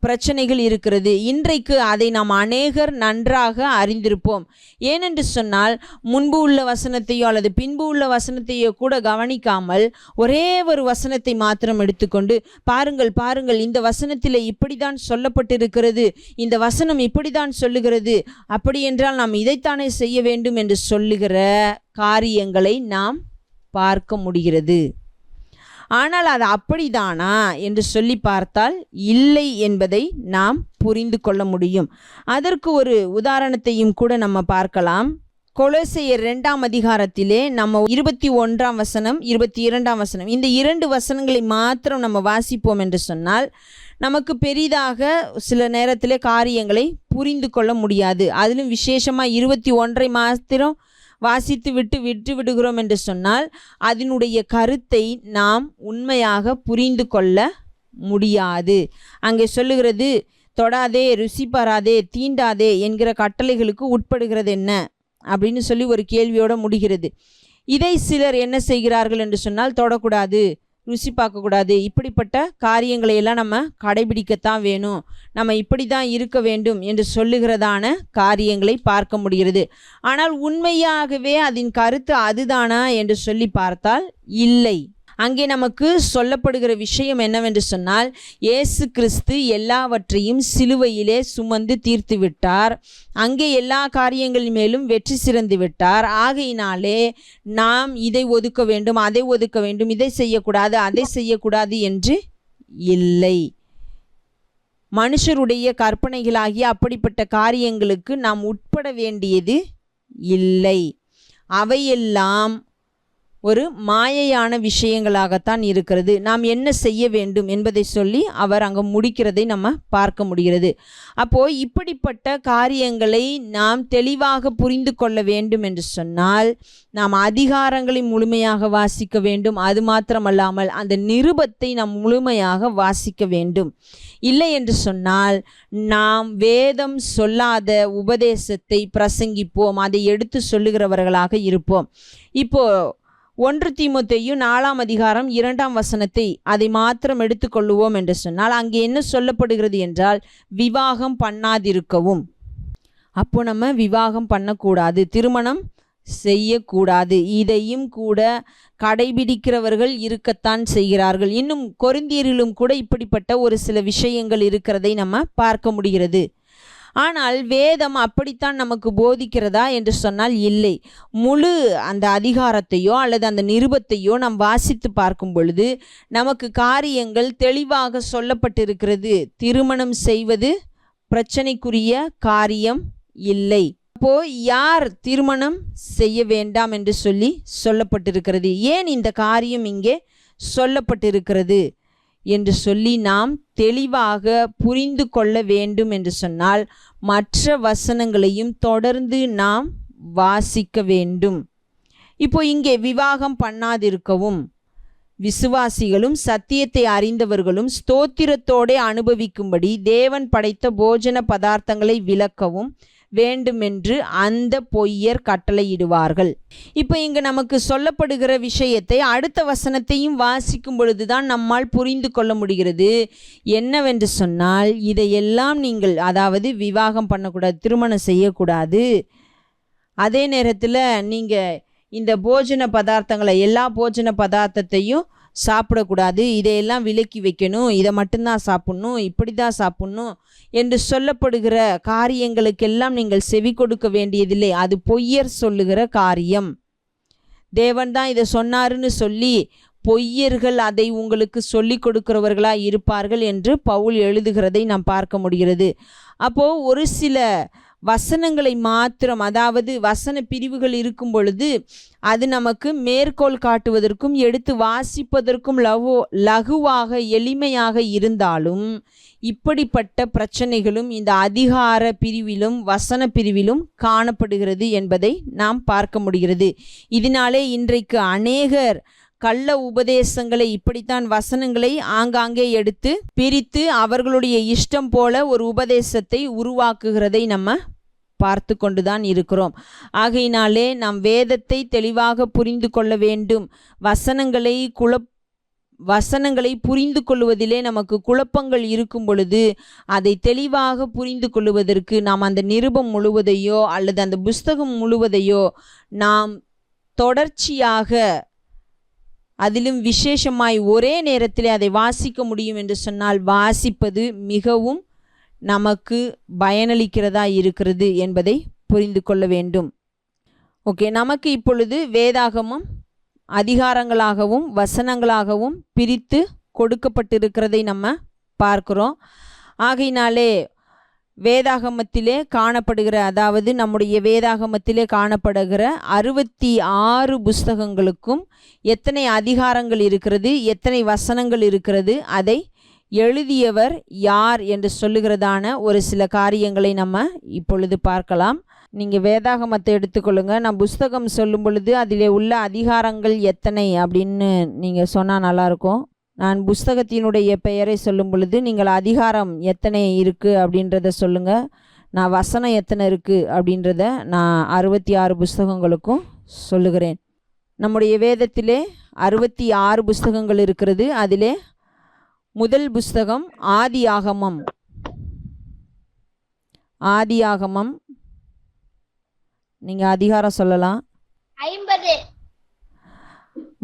பிரச்சனைகள் இருக்கிறது. இன்றைக்கு அதை நாம் அநேகர் நன்றாக அறிந்திருப்போம். ஏனென்று சொன்னால் முன்பு உள்ள வசனத்தையோ அல்லது பின்பு உள்ள வசனத்தையோ கூட கவனிக்காமல் ஒரே ஒரு வசனத்தை மாத்திரம் எடுத்துக்கொண்டு பாருங்கள் இந்த வசனத்தில் இப்படி தான் சொல்லப்பட்டிருக்கிறது, இந்த வசனம் இப்படி தான் சொல்லுகிறது, அப்படி என்றால் நாம் இதைத்தானே செய்ய வேண்டும் என்று சொல்லுகிற காரியங்களை நாம் பார்க்க முடிகிறது. ஆனால் அது அப்படிதானா என்று சொல்லி பார்த்தால் இல்லை என்பதை நாம் புரிந்து கொள்ள முடியும். அதற்கு ஒரு உதாரணத்தையும் கூட நம்ம பார்க்கலாம். கொலோசையர் 2ஆம் அதிகாரத்திலே நம்ம 21ஆம் வசனம் 22ஆம் வசனம் இந்த 2 வசனங்களை மாத்திரம் நம்ம வாசிப்போம் என்று சொன்னால் நமக்கு பெரிதாக சில நேரத்திலே காரியங்களை புரிந்து கொள்ள முடியாது. அதிலும் விசேஷமாக 21ஐ மாத்திரம் வாசித்து விட்டு விடுகிறோம் என்று சொன்னால் அதனுடைய கருத்தை நாம் உண்மையாக புரிந்து கொள்ள முடியாது. அங்கே சொல்லுகிறது, தொடாதே, ருசி பாராதே, தீண்டாதே என்கிற கட்டளைகளுக்கு உட்படுகிறது என்ன அப்படின்னு சொல்லி ஒரு கேள்வியோடு முடிகிறது. இதை சிலர் என்ன செய்கிறார்கள் என்று சொன்னால், தொடக்கூடாது, ருசி பார்க்கக்கூடாது, இப்படிப்பட்ட காரியங்களை எல்லாம் நம்ம கடைபிடிக்கத்தான் வேணும், நம்ம இப்படி தான் இருக்க வேண்டும் என்று சொல்லுகிறதான காரியங்களை பார்க்க முடிகிறது. ஆனால் உண்மையாகவே அதன் கருத்து அதுதானா என்று சொல்லி பார்த்தால் இல்லை. அங்கே நமக்கு சொல்லப்படுகிற விஷயம் என்னவென்று சொன்னால், இயேசு கிறிஸ்து எல்லாவற்றையும் சிலுவையிலே சுமந்து தீர்த்து விட்டார், அங்கே எல்லா காரியங்களின் மேலும் வெற்றி சிறந்து விட்டார். ஆகையினாலே நாம் இதை ஒதுக்க வேண்டும், அதை ஒதுக்க வேண்டும், இதை செய்யக்கூடாது, அதை செய்யக்கூடாது என்று இல்லை. மனுஷருடைய கற்பனைகளாகிய அப்படிப்பட்ட காரியங்களுக்கு நாம் உட்பட வேண்டியது இல்லை. அவையெல்லாம் ஒரு மாயையான விஷயங்களாகத்தான் இருக்கிறது. நாம் என்ன செய்ய வேண்டும் என்பதை சொல்லி அவர் அங்கே முடிக்கிறதை நம்ம பார்க்க முடிகிறது. அப்போது இப்படிப்பட்ட காரியங்களை நாம் தெளிவாக புரிந்து கொள்ள வேண்டும் என்று சொன்னால் நாம் அதிகாரங்களை முழுமையாக வாசிக்க வேண்டும். அது மாத்திரமல்லாமல் அந்த நிருபத்தை நாம் முழுமையாக வாசிக்க வேண்டும். இல்லை என்று சொன்னால் நாம் வேதம் சொல்லாத உபதேசத்தை பிரசங்கிப்போம், அதை எடுத்து சொல்லுகிறவர்களாக இருப்போம். இப்போ 1 தீமோத்தேயு 4ஆம் அதிகாரம் 2ஆம் வசனத்தை அதை மாத்திரம் எடுத்துக்கொள்ளுவோம் என்று சொன்னால் அங்கே என்ன சொல்லப்படுகிறது என்றால் விவாகம் பண்ணாதிருக்கவும். அப்போ நம்ம விவாகம் பண்ணக்கூடாது, திருமணம் செய்யக்கூடாது. இதையும் கூட கடைபிடிக்கிறவர்கள் இருக்கத்தான் செய்கிறார்கள். இன்னும் கொரிந்தியரிலும் கூட இப்படிப்பட்ட ஒரு சில விஷயங்கள் இருக்கிறதை நம்ம பார்க்க முடிகிறது. ஆனால் வேதம் அப்படித்தான் நமக்கு போதிக்கிறதா என்று சொன்னால் இல்லை. முழு அந்த அதிகாரத்தையோ அல்லது அந்த நிருபத்தையோ நாம் வாசித்து பார்க்கும் பொழுது நமக்கு காரியங்கள் தெளிவாக சொல்லப்பட்டிருக்கிறது. திருமணம் செய்வது பிரச்சனைக்குரிய காரியம் இல்லை. அப்போ யார் திருமணம் செய்ய வேண்டாம் என்று சொல்லி சொல்லப்பட்டிருக்கிறது, ஏன் இந்த காரியம் இங்கே சொல்லப்பட்டிருக்கிறது என்று சொல்லி நாம் தெளிவாக புரிந்து கொள்ள வேண்டும் என்று சொன்னால் மற்ற வசனங்களையும் தொடர்ந்து நாம் வாசிக்க வேண்டும். இப்போ இங்கே விவாகம் பண்ணாதிருக்கவும், விசுவாசிகளும் சத்தியத்தை அறிந்தவர்களும் ஸ்தோத்திரத்தோடு அனுபவிக்கும்படி தேவன் படைத்த போஜன பதார்த்தங்களை விலக்கவும் வேண்டுமென்று அந்த பொய்யர் கட்டளையிடுவார்கள். இப்போ இங்கு நமக்கு சொல்லப்படுகிற விஷயத்தை அடுத்த வசனத்தையும் வாசிக்கும் பொழுதுதான் நம்மால் புரிந்து கொள்ள முடிகிறது. என்னவென்று சொன்னால் இதையெல்லாம் நீங்கள், அதாவது விவாகம் பண்ணக்கூடாது, திருமணம் செய்யக்கூடாது, அதே நேரத்தில் நீங்கள் இந்த போஜன பதார்த்தங்களை, எல்லா போஜன பதார்த்தத்தையும் சாப்பிடக்கூடாது, இதையெல்லாம் விலக்கி வைக்கணும், இதை மட்டும்தான் சாப்பிட்ணும், இப்படி தான் சாப்பிட்ணும் என்று சொல்லப்படுகிற காரியங்களுக்கெல்லாம் நீங்கள் செவி கொடுக்க வேண்டியதில்லை. அது பொய்யர் சொல்லுகிற காரியம். தேவன் தான் இதை சொன்னாருன்னு சொல்லி பொய்யர்கள் அதை உங்களுக்கு சொல்லி கொடுக்கிறவர்களாக இருப்பார்கள் என்று பவுல் எழுதுகிறதை நாம் பார்க்க முடிகிறது. அப்போது ஒரு சில வசனங்களை மாத்திரம், அதாவது வசன பிரிவுகள் இருக்கும் பொழுது அது நமக்கு மேற்கோள் காட்டுவதற்கும் எடுத்து வாசிப்பதற்கும் லகுவாக எளிமையாக இருந்தாலும் இப்படிப்பட்ட பிரச்சனைகளும் இந்த அதிகார பிரிவிலும் வசன பிரிவிலும் காணப்படுகிறது என்பதை நாம் பார்க்க முடிகிறது. இதனாலே இன்றைக்கு அநேகர் கள்ள உபதேசங்களை, இப்படித்தான் வசனங்களை ஆங்காங்கே எடுத்து பிரித்து அவர்களுடைய இஷ்டம் போல ஒரு உபதேசத்தை உருவாக்குகிறதை நம்ம பார்த்து கொண்டுதான் இருக்கிறோம். ஆகையினாலே நாம் வேதத்தை தெளிவாக புரிந்து கொள்ள வேண்டும். வசனங்களை புரிந்து கொள்வதிலே நமக்கு குழப்பங்கள் இருக்கும் பொழுது அதை தெளிவாக புரிந்து கொள்வதற்கு நாம் அந்த நிருபம் முழுவதையோ அல்லது அந்த புஸ்தகம் முழுவதையோ நாம் தொடர்ச்சியாக, அதிலும் விசேஷமாய் ஒரே நேரத்தில் அதை வாசிக்க முடியும் என்று சொன்னால் வாசிப்பது மிகவும் நமக்கு பயனளிக்கிறதா இருக்கிறது என்பதை புரிந்து கொள்ள வேண்டும். ஓகே, நமக்கு இப்பொழுது வேதாகமம் அதிகாரங்களாகவும் வசனங்களாகவும் பிரித்து கொடுக்கப்பட்டிருக்கிறதை நம்ம பார்க்கிறோம். ஆகையினாலே வேதாகமத்திலே காணப்படுகிற, அதாவது நம்முடைய வேதாகமத்திலே காணப்படுகிற 66 புஸ்தகங்களுக்கும் எத்தனை அதிகாரங்கள் இருக்கிறது, எத்தனை வசனங்கள் இருக்கிறது, அதை எழுதியவர் யார் என்று சொல்லுகிறதான ஒரு சில காரியங்களை நம்ம இப்பொழுது பார்க்கலாம். நீங்கள் வேதாகமத்தை எடுத்துக்கொள்ளுங்க. நான் புஸ்தகம் சொல்லும் பொழுது அதிலே உள்ள அதிகாரங்கள் எத்தனை அப்படின்னு நீங்கள் சொன்னால் நல்லாயிருக்கும். நான் புஸ்தகத்தினுடைய பெயரை சொல்லும் பொழுது நீங்கள் அதிகாரம் எத்தனை இருக்குது அப்படின்றத சொல்லுங்கள். நான் வசனம் எத்தனை இருக்குது அப்படின்றத நான் 66 புஸ்தகங்களுக்கும் சொல்லுகிறேன். நம்முடைய வேதத்திலே 66 புஸ்தகங்கள் இருக்கிறது. அதிலே முதல் புஸ்தகம் ஆதியாகமம். ஆதியாகமம், நீங்கள் அதிகாரம் சொல்லலாம். 50.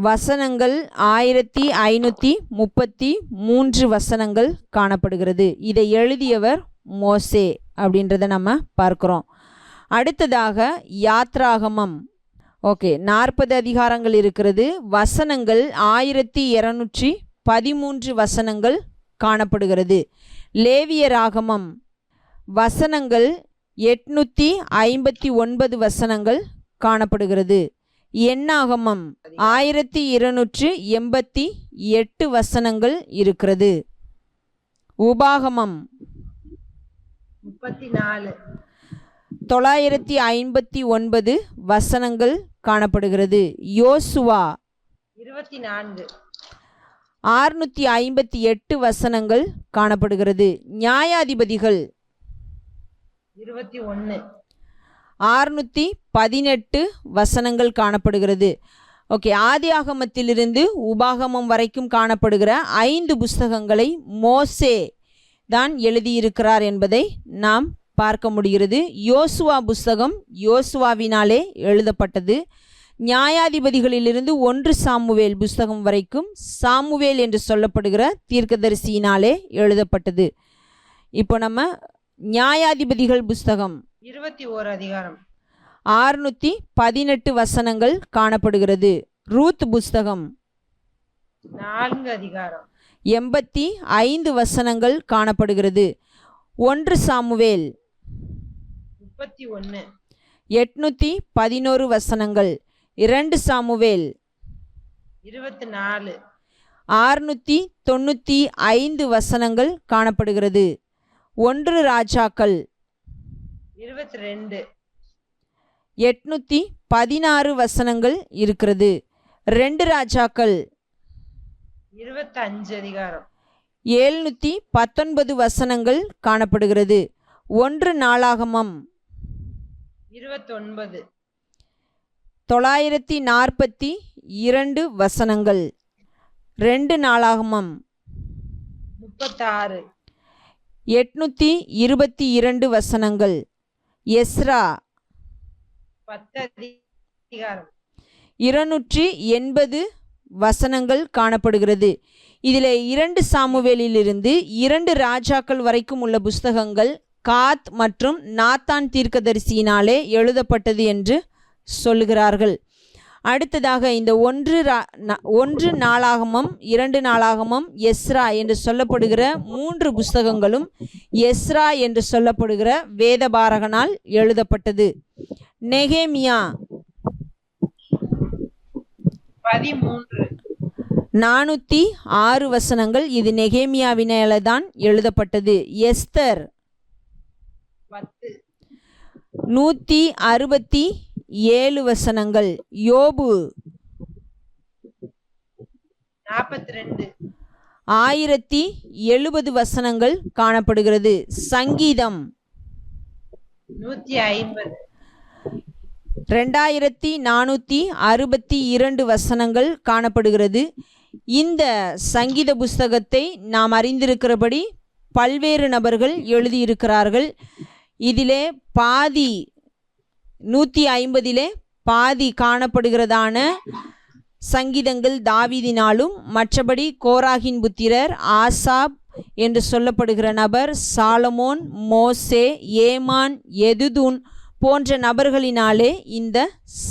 வசனங்கள் 1533 வசனங்கள் காணப்படுகிறது. இதை எழுதியவர் மோசே அப்படின்றத நம்ம பார்க்கிறோம். அடுத்ததாக யாத்ராகமம். ஓகே, 40 அதிகாரங்கள் இருக்கிறது. வசனங்கள் 1213 வசனங்கள் காணப்படுகிறது. லேவியராகமம் வசனங்கள் 859 வசனங்கள் காணப்படுகிறது. எண்ணாகமம் 1288 வசனங்கள் இருக்கிறது. உபாகமம் 959 வசனங்கள் காணப்படுகிறது. யோசுவா 658 வசனங்கள் காணப்படுகிறது. நியாயாதிபதிகள் 618 வசனங்கள் காணப்படுகிறது. ஓகே, ஆதியாகமத்திலிருந்து உபாகமம் வரைக்கும் காணப்படுகிற 5 புஸ்தகங்களை மோசே தான் எழுதியிருக்கிறார் என்பதை நாம் பார்க்க முடிகிறது. யோசுவா புஸ்தகம் யோசுவாவினாலே எழுதப்பட்டது. நியாயாதிபதிகளிலிருந்து 1 சாமுவேல் புஸ்தகம் வரைக்கும் சாமுவேல் என்று சொல்லப்படுகிற தீர்க்கதரிசியினாலே எழுதப்பட்டது. இப்போ நம்ம நியாயாதிபதிகள் புஸ்தகம் 21 அதிகாரம் 618 வசனங்கள் காணப்படுகிறது. ரூத் புஸ்தகம் 4 அதிகாரம் 85 வசனங்கள் காணப்படுகிறது. 1 சாமுவேல் 31 811 வசனங்கள். 2 சாமுவேல் 24 695 வசனங்கள் காணப்படுகிறது. 1 ராஜாக்கள் 22 816 வசனங்கள் இருக்கிறது. 2 ராஜாக்கள் 25 அதிகாரம் 719 வசனங்கள் காணப்படுகிறது. 1 நாளாகமம் 29 942 வசனங்கள். 2 நாளாகமம் 36 822 வசனங்கள். எஸ்ரா 10 அதிகாரம் 280 வசனங்கள் காணப்படுகிறது. இதில் 2 சாமுவேலிலிருந்து 2 ராஜாக்கள் வரைக்கும் உள்ள புஸ்தகங்கள் காத் மற்றும் நாத்தான் தீர்க்கதரிசியினாலே எழுதப்பட்டது என்று சொல்லுகிறார்கள். அடுத்ததாக இந்த 1 நாளாகமம், 2 நாளாகமம், எஸ்ரா என்று சொல்லப்படுகிற 3 புஸ்தகங்களும் எஸ்ரா என்று சொல்லப்படுகிற வேதபாரகனால் எழுதப்பட்டது. நெகேமியா 13 406 வசனங்கள். இது நெகேமியாவினால தான் எழுதப்பட்டது. எஸ்தர் 10 167 வசனங்கள். யோபு 42 1070 வசனங்கள் காணப்படுகிறது. சங்கீதம் 150 2462 வசனங்கள் காணப்படுகிறது. இந்த சங்கீத புஸ்தகத்தை நாம் அறிந்திருக்கிறபடி பல்வேறு நபர்கள் எழுதியிருக்கிறார்கள். இதிலே பாதி 150 பாதி காணப்படுகிறதான சங்கீதங்கள் தாவீதினாலும், மற்றபடி கோராகின் புத்திரர், ஆசாப் என்று சொல்லப்படுகிற நபர், சாலமோன், மோசே, ஏமான், எதுதூன் போன்ற நபர்களினாலே இந்த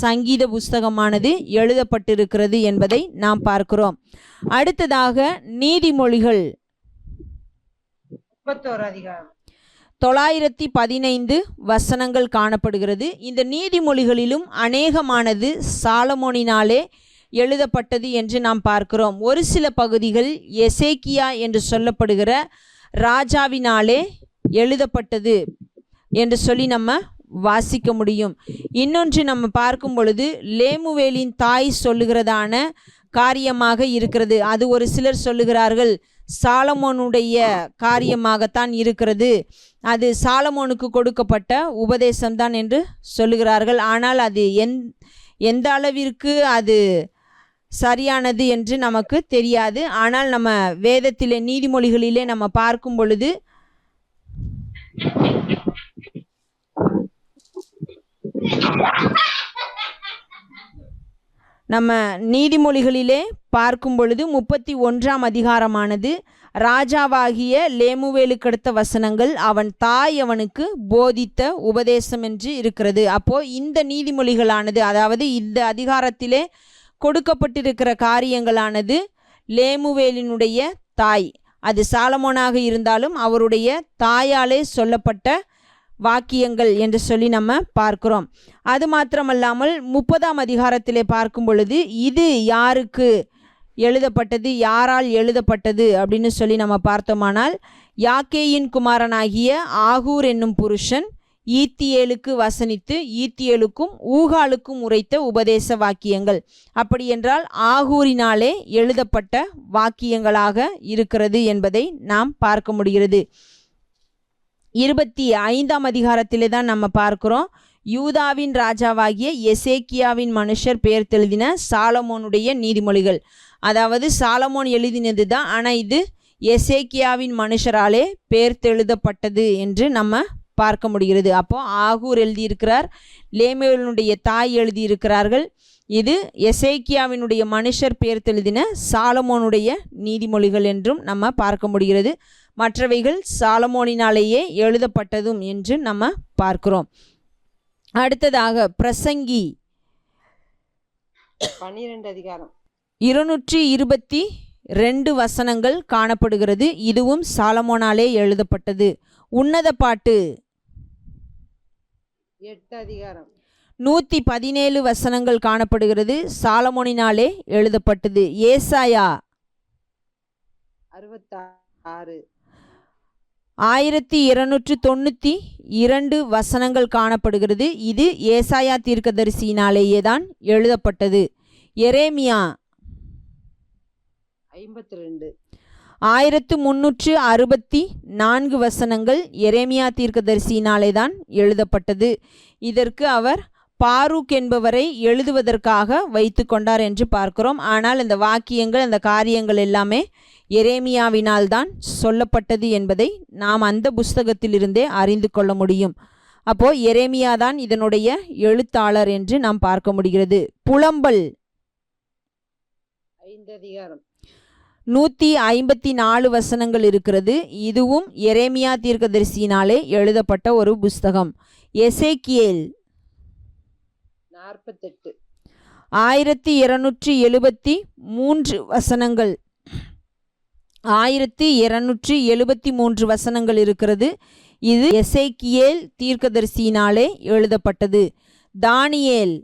சங்கீத புஸ்தகமானது எழுதப்பட்டிருக்கிறது என்பதை நாம் பார்க்கிறோம். அடுத்ததாக நீதிமொழிகள் 31 அதிகாரம் 915 வசனங்கள் காணப்படுகிறது. இந்த நீதிமொழிகளிலும் அநேகமானது சாலமோனினாலே எழுதப்பட்டது என்று நாம் பார்க்கிறோம். ஒரு சில பகுதிகள் எசேக்கியா என்று சொல்லப்படுகிற ராஜாவினாலே எழுதப்பட்டது என்று சொல்லி நம்ம வாசிக்க முடியும். இன்னொன்று நம்ம பார்க்கும் பொழுது லேமுவேலின் தாய் சொல்லுகிறதான காரியமாக இருக்கிறது. அது ஒரு சிலர் சொல்லுகிறார்கள் சாலமோனுடைய காரியமாகத்தான் இருக்கிறது, அது சாலமோனுக்கு கொடுக்கப்பட்ட உபதேசம்தான் என்று சொல்லுகிறார்கள். ஆனால் அது எந்த அளவிற்கு அது சரியானது என்று நமக்கு தெரியாது. ஆனால் நம்ம வேதத்திலே நீதிமொழிகளிலே நம்ம பார்க்கும் பொழுது நம்ம நீதிமொழிகளிலே பார்க்கும் பொழுது 31ஆம் அதிகாரமானது ராஜாவாகிய லேமுவேலுக்கு அடுத்த வசனங்கள் அவன் தாய் அவனுக்கு போதித்த உபதேசம் என்று இருக்கிறது. அப்போ இந்த நீதிமொழிகளானது, அதாவது இந்த அதிகாரத்திலே கொடுக்கப்பட்டிருக்கிற காரியங்களானது லேமுவேலினுடைய தாய், அது சாலமோனாக இருந்தாலும் அவருடைய தாயாலே சொல்லப்பட்ட வாக்கியங்கள் என்று சொல்லி நம்ம பார்க்கிறோம். அது மாத்திரமல்லாமல் 30ஆம் அதிகாரத்திலே பார்க்கும் பொழுது இது யாருக்கு எழுதப்பட்டது, யாரால் எழுதப்பட்டது அப்படின்னு சொல்லி நம்ம பார்த்தோமானால், யாக்கேயின் குமாரனாகிய ஆகூர் என்னும் புருஷன் ஈத்தியேலுக்கு வசனித்து ஈத்தியேலுக்கும் ஊகாலுக்கும் உரைத்த உபதேச வாக்கியங்கள். அப்படி என்றால் ஆகூரினாலே எழுதப்பட்ட வாக்கியங்களாக இருக்கிறது என்பதை நாம் பார்க்க முடிகிறது. 25ஆம் அதிகாரத்திலே தான் நம்ம பார்க்கிறோம், யூதாவின் ராஜாவாகிய எசேக்கியாவின் மனுஷர் பெயர் தெழுதின சாலமோனுடைய நீதிமொழிகள். அதாவது சாலமோன் எழுதினது தான், ஆனால் இது எசேக்கியாவின் மனுஷராலே பெயர் தெழுதப்பட்டது என்று நம்ம பார்க்க முடிகிறது. அப்போ ஆகூர் எழுதியிருக்கிறார், லேமேலுடைய தாய் எழுதியிருக்கிறார்கள். இது எசேக்கியாவினுடைய மனுஷர் பெயர் தெழுதின சாலமோனுடைய நீதிமொழிகள் என்றும் நம்ம பார்க்க முடிகிறது. மற்றவைகள் சாலமோனினாலேயே எழுதப்பட்டதும் என்று நம்ம பார்க்கிறோம். அடுத்ததாக பிரசங்கி 12 அதிகாரம் 222 வசனங்கள் காணப்படுகிறது. இதுவும் சாலமோனாலே எழுதப்பட்டது. உன்னத பாட்டு 8 அதிகாரம் 117 வசனங்கள் காணப்படுகிறது. சாலமோனினாலே எழுதப்பட்டது. ஏசாயா 66 1292 வசனங்கள் காணப்படுகிறது. இது ஏசாயா தீர்க்கதரிசியினாலேயே தான் எழுதப்பட்டது. எரேமியா 52 1364 வசனங்கள் எரேமியா தீர்க்கதரிசியினாலே தான் எழுதப்பட்டது. இதற்கு அவர் பாரூக் என்பவரை எழுதுவதற்காக வைத்து கொண்டார் என்று பார்க்கிறோம். ஆனால் இந்த வாக்கியங்கள், இந்த காரியங்கள் எல்லாமே எரேமியாவினால் தான் சொல்லப்பட்டது என்பதை நாம் அந்த புஸ்தகத்திலிருந்தே அறிந்து கொள்ள முடியும். அப்போ எரேமியா தான் இதனுடைய எழுத்தாளர் என்று நாம் பார்க்க முடிகிறது. புலம்பல் 5 அதிகாரம் 154 வசனங்கள் இருக்கிறது. இதுவும் எரேமியா தீர்க்கதரிசியினாலே எழுதப்பட்ட ஒரு புஸ்தகம். எசேக்கியேல் 48 1273 வசனங்கள் 1273 வசனங்கள் இருக்கிறது. இது எசேக்கியேல் தீர்க்கதரிசியினாலே எழுதப்பட்டது. தானியேல்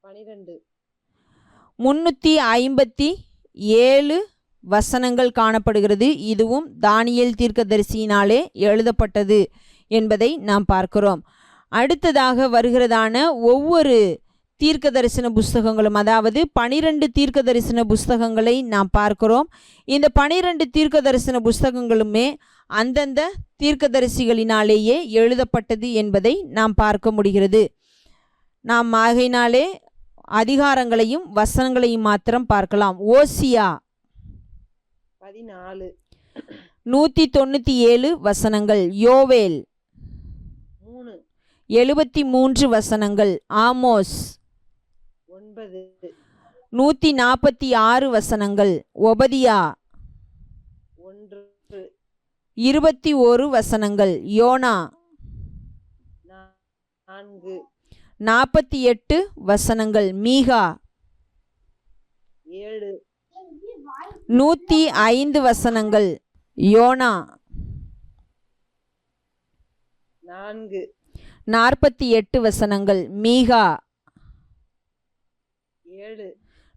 12 357 வசனங்கள் காணப்படுகிறது. இதுவும் தானியேல் தீர்க்கதரிசியினாலே எழுதப்பட்டது என்பதை நாம் பார்க்கிறோம். அடுத்ததாக வருகிறதான ஒவ்வொரு தீர்க்க தரிசன புஸ்தகங்களும், அதாவது 12 தீர்க்க தரிசன புஸ்தகங்களை நாம் பார்க்கிறோம். இந்த 12 தீர்க்க தரிசன புஸ்தகங்களுமே அந்தந்த தீர்க்கதரிசிகளினாலேயே எழுதப்பட்டது என்பதை நாம் பார்க்க முடிகிறது. நாம் ஆகையினாலே அதிகாரங்களையும் வசனங்களையும் மாத்திரம் பார்க்கலாம். ஓசியா 14 197 வசனங்கள். யோவேல் 3 73 வசனங்கள். ஆமோஸ் 9 146 வசனங்கள். ஒபதியா 1 21 வசனங்கள். யோனா 4 48 வசனங்கள். மீகா 7 105 வசனங்கள். யோனா 4 48 வசனங்கள். மீகா 7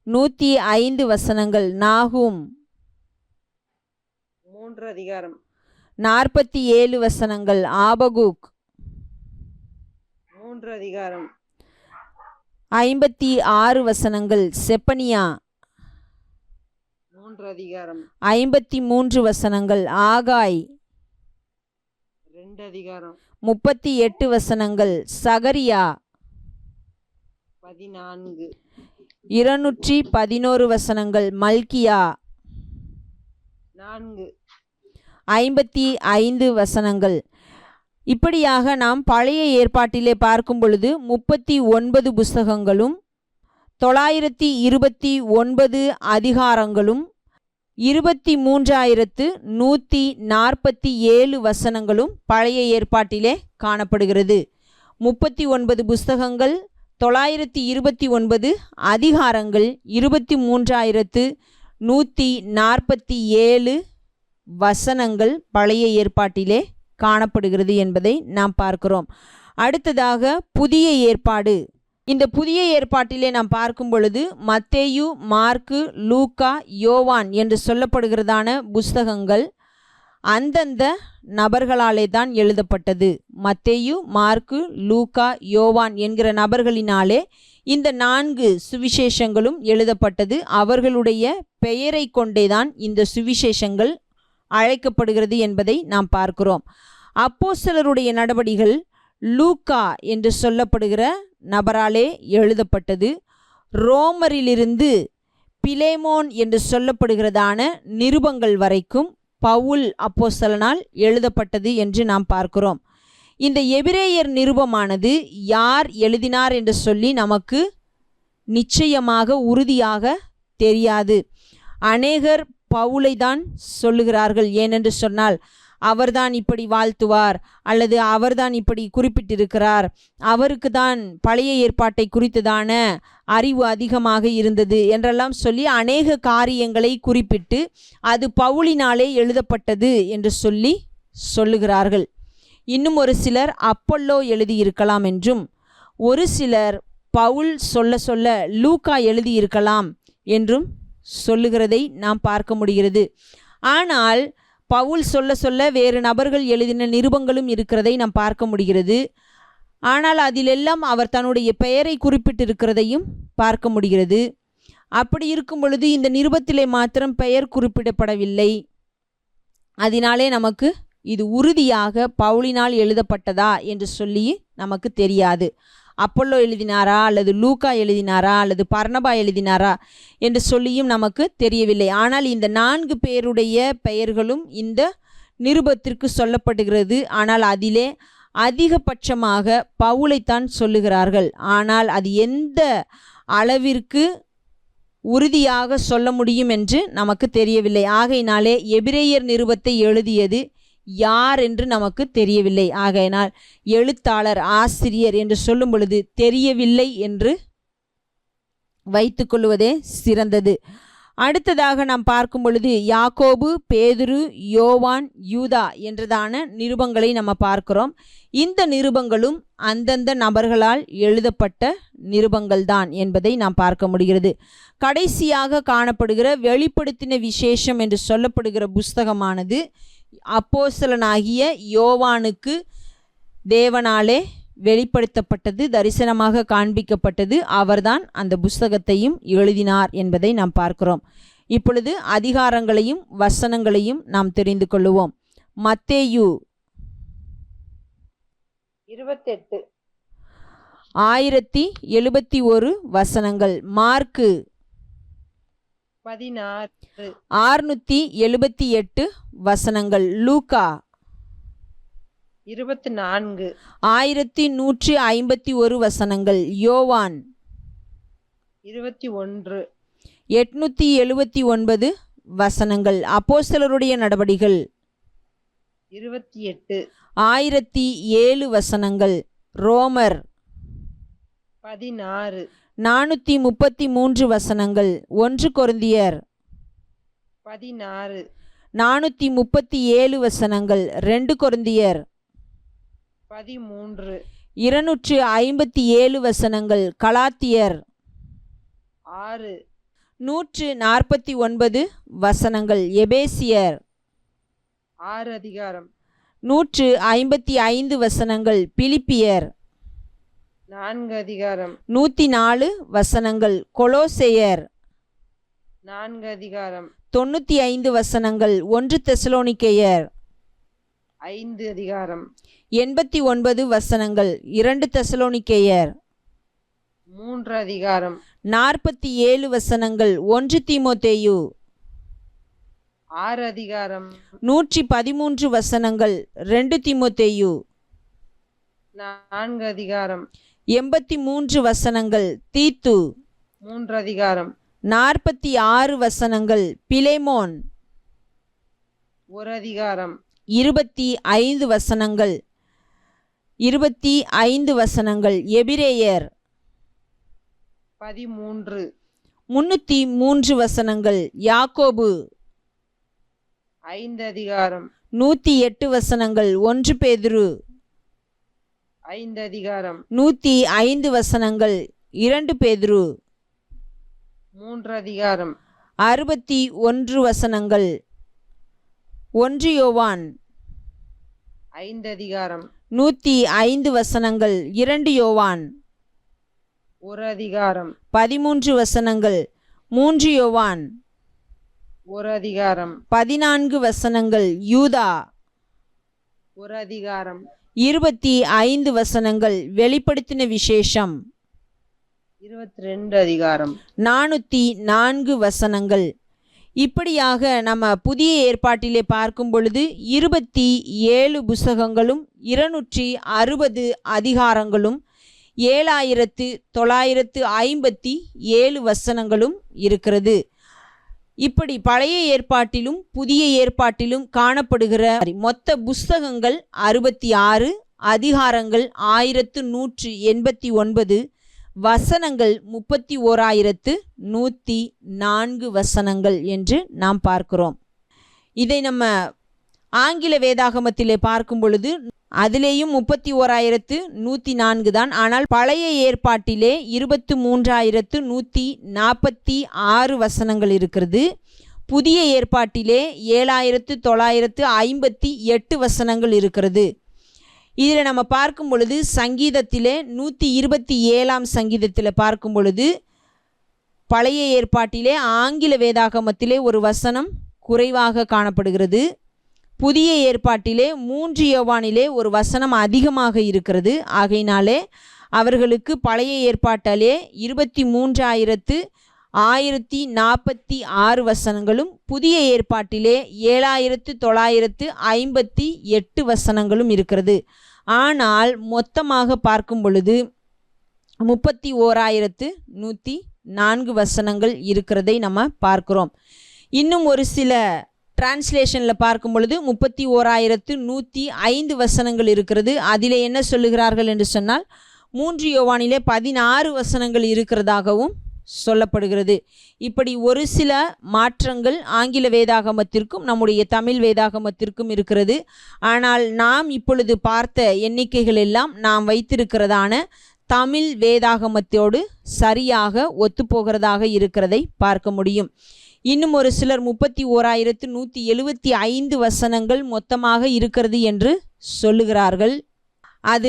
105 வசனங்கள். நாகூம் 3 அதிகாரம் 47 வசனங்கள். ஆபகுக் 3 அதிகாரம் 56 வசனங்கள். செப்பனியா 3 அதிகாரம் 53 வசனங்கள். ஆகாய் 2 அதிகாரம் 38 வசனங்கள். சகரியா 14 211 வசனங்கள். மல்கியா 4 55 வசனங்கள். இப்படியாக நாம் பழைய ஏற்பாட்டிலே பார்க்கும் பொழுது 39 புஸ்தகங்களும் 929 அதிகாரங்களும் 23,147 வசனங்களும் பழைய ஏற்பாட்டிலே காணப்படுகிறது. 39 புஸ்தகங்கள், 929 அதிகாரங்கள், 23,147 வசனங்கள் பழைய ஏற்பாட்டிலே காணப்படுகிறது என்பதை நாம் பார்க்கிறோம். அடுத்ததாக புதிய ஏற்பாடு. இந்த புதிய ஏற்பாட்டிலே நாம் பார்க்கும் பொழுது மத்தேயு, மார்க்கு, லூக்கா, யோவான் என்று சொல்லப்படுகிறதான புஸ்தகங்கள் அந்தந்த நபர்களாலே தான் எழுதப்பட்டது. மத்தேயு, மார்க்கு, லூக்கா, யோவான் என்கிற நபர்களினாலே இந்த 4 சுவிசேஷங்களும் எழுதப்பட்டது. அவர்களுடைய பெயரை கொண்டேதான் இந்த சுவிசேஷங்கள் அழைக்கப்படுகிறது என்பதை நாம் பார்க்கிறோம். அப்போஸ்தலருடைய நடபடிகள் லூக்கா என்று சொல்லப்படுகிற நபராலே எழுதப்பட்டது. ரோமரிலிருந்து பிலேமோன் என்று சொல்லப்படுகிறதான நிருபங்கள் வரைக்கும் பவுல் அப்போஸ்தலனால் எழுதப்பட்டது என்று நாம் பார்க்கிறோம். இந்த எபிரேயர் நிருபமானது யார் எழுதினார் என்று சொல்லி நமக்கு நிச்சயமாக உறுதியாக தெரியாது. அநேகர் பவுலை தான் சொல்லுகிறார்கள். ஏனென்று சொன்னால் அவர்தான் இப்படி வாழ்த்துவார், அல்லது அவர்தான் இப்படி குறிப்பிட்டிருக்கிறார், அவருக்கு தான் பழைய ஏற்பாட்டை குறித்ததான அறிவு அதிகமாக இருந்தது என்றெல்லாம் சொல்லி அநேக காரியங்களை குறிப்பிட்டு அது பவுலினாலே எழுதப்பட்டது என்று சொல்லி சொல்லுகிறார்கள். இன்னும் ஒரு சிலர் அப்பல்லோ எழுதியிருக்கலாம் என்றும், ஒரு சிலர் பவுல் சொல்ல சொல்ல லூக்கா எழுதியிருக்கலாம் என்றும் சொல்லுகிறதை நாம் பார்க்க முடிகிறது. ஆனால் பவுல் சொல்ல சொல்ல வேறு நபர்கள் எழுதின நிருபங்களும் இருக்கிறதை நாம் பார்க்க முடிகிறது. ஆனால் அதிலெல்லாம் அவர் தன்னுடைய பெயரை குறிப்பிட்டிருக்கிறதையும் பார்க்க முடிகிறது. அப்படி இருக்கும் பொழுது இந்த நிருபத்திலே மாத்திரம் பெயர் குறிப்பிடப்படவில்லை. அதனாலே நமக்கு இது உறுதியாக பவுலினால் எழுதப்பட்டதா என்று சொல்லி நமக்கு தெரியாது. அப்பல்லோ எழுதினாரா, அல்லது லூக்கா எழுதினாரா, அல்லது பர்னபா எழுதினாரா என்று சொல்லியும் நமக்கு தெரியவில்லை. ஆனால் இந்த 4 பேருடைய பெயர்களும் இந்த நிருபத்திற்கு சொல்லப்படுகிறது. ஆனால் அதிலே அதிகபட்சமாக பவுலைத்தான் சொல்லுகிறார்கள். ஆனால் அது எந்த அளவிற்கு உறுதியாக சொல்ல முடியும் என்று நமக்கு தெரியவில்லை. ஆகையினாலே எபிரேயர் நிருபத்தை எழுதியது யார் என்று நமக்கு தெரியவில்லை. ஆகையினால் எழுத்தாளர், ஆசிரியர் என்று சொல்லும் பொழுது தெரியவில்லை என்று வைத்துக்கொள்வதே சிறந்தது. அடுத்ததாக நாம் பார்க்கும் பொழுது யாக்கோபு, பேதுரு, யோவான், யூதா என்றதான நிருபங்களை நம்ம பார்க்கிறோம். இந்த நிருபங்களும் அந்தந்த நபர்களால் எழுதப்பட்ட நிருபங்கள் தான் என்பதை நாம் பார்க்க முடிகிறது. கடைசியாக காணப்படுகிற வெளிப்படுத்தின விசேஷம் என்று சொல்லப்படுகிற புஸ்தகமானது அப்போஸ்தலனாகிய யோவானுக்கு தேவனாலே வெளிப்படுத்தப்பட்டது, தரிசனமாக காண்பிக்கப்பட்டது. அவர்தான் அந்த புஸ்தகத்தையும் எழுதினார் என்பதை நாம் பார்க்கிறோம். இப்பொழுது அதிகாரங்களையும் வசனங்களையும் நாம் தெரிந்து கொள்ளுவோம். மத்தேயு 28 1071 வசனங்கள். மார்க்கு 16 678 வசனங்கள். லூக்கா 24 1151 வசனங்கள். யோவான் 21 879 வசனங்கள். அப்போஸ்தலருடைய நடபடிகள் 28 1007 வசனங்கள். ரோமர் 16 433 வசனங்கள். 1 கொரிந்தியர் 16 437 வசனங்கள். 2 கொரிந்தியர் 13 257 வசனங்கள். கலாத்தியர் 6 149 வசனங்கள். எபேசியர் 6 அதிகாரம் 155 வசனங்கள். பிலிப்பியர் 4 அதிகாரம் 104 வசனங்கள். கொலோசேயர் 4 அதிகாரம் 95 வசனங்கள். 1 தெசலோனிக்கேயர் 5 அதிகாரம் 89 வசனங்கள். 2 தெசலோனிக்கேயர் 3 அதிகாரம் 47 வசனங்கள். 1 தீமோத்தேயு 6 அதிகாரம் 113 வசனங்கள். 2 தீமோத்தேயு 4 அதிகாரம் 83 வசனங்கள். தீத்து 3 அதிகாரம் 46 வசனங்கள். பிலேமோன் 1 அதிகாரம் 25 வசனங்கள். 25 வசனங்கள். எபிரேயர் 13 303 வசனங்கள். யாக்கோபு 5 அதிகாரம் 108 வசனங்கள். 1 பேதுரு 5 அதிகாரம். 105 வசனங்கள். 2 பேதுரு 3 அதிகாரம். 61 வசனங்கள். 1 யோவான் 5 அதிகாரம். 105 வசனங்கள். 2 யோவான் 1 அதிகாரம். 13 வசனங்கள். 3 யோவான் 1 அதிகாரம். 14 வசனங்கள். யூதா 1 அதிகாரம். 25 வசனங்கள். வெளிப்படுத்தின விசேஷம் 22 அதிகாரம். 404 வசனங்கள். இப்படியாக நம்ம புதிய ஏற்பாட்டிலே பார்க்கும் பொழுது 27 புஸ்தகங்களும் 260 அதிகாரங்களும் 7957 வசனங்களும் இருக்கிறது. இப்படி பழைய ஏற்பாட்டிலும் புதிய ஏற்பாட்டிலும் காணப்படுகிற மொத்த புஸ்தகங்கள் 66, அதிகாரங்கள் 1189, வசனங்கள் 31104 வசனங்கள் என்று நாம் பார்க்கிறோம். இதை நம்ம ஆங்கில வேதாகமத்திலே பார்க்கும் பொழுது அதிலேயும் 31104 தான். ஆனால் பழைய ஏற்பாட்டிலே 23146 வசனங்கள் இருக்கிறது. புதிய ஏற்பாட்டிலே 7958 வசனங்கள் இருக்கிறது. இதில் நம்ம பார்க்கும் பொழுது சங்கீதத்திலே 127ஆம் சங்கீதத்தில் பார்க்கும் பொழுது பழைய ஏற்பாட்டிலே ஆங்கில வேதாகமத்திலே ஒரு வசனம் குறைவாக காணப்படுகிறது. புதிய ஏற்பாட்டிலே 3 யோவானிலே ஒரு வசனம் அதிகமாக இருக்கிறது. ஆகையினாலே அவர்களுக்கு பழைய ஏற்பாட்டிலே 23,1046 வசனங்களும் புதிய ஏற்பாட்டிலே 7,958 வசனங்களும் இருக்கிறது. ஆனால் மொத்தமாக பார்க்கும் பொழுது 31,104 வசனங்கள் இருக்கிறதை நம்ம பார்க்கிறோம். இன்னும் ஒரு சில டிரான்ஸ்லேஷனில் பார்க்கும் பொழுது 31,105 வசனங்கள் இருக்கிறது. அதிலே என்ன சொல்லுகிறார்கள் என்று சொன்னால் 3 யோவானிலே 16 வசனங்கள் இருக்கிறதாகவும் சொல்லப்படுகிறது. இப்படி ஒரு சில மாற்றங்கள் ஆங்கில வேதாகமத்திற்கும் நம்முடைய தமிழ் வேதாகமத்திற்கும் இருக்கிறது. ஆனால் நாம் இப்பொழுது பார்த்த எண்ணிக்கைகள் எல்லாம் நாம் வைத்திருக்கிறதான தமிழ் வேதாகமத்தோடு சரியாக ஒத்துப்போகிறதாக இருக்கிறதை பார்க்க முடியும். இன்னும் ஒரு சிலர் 31,175 வசனங்கள் மொத்தமாக இருக்கிறது என்று சொல்லுகிறார்கள். அது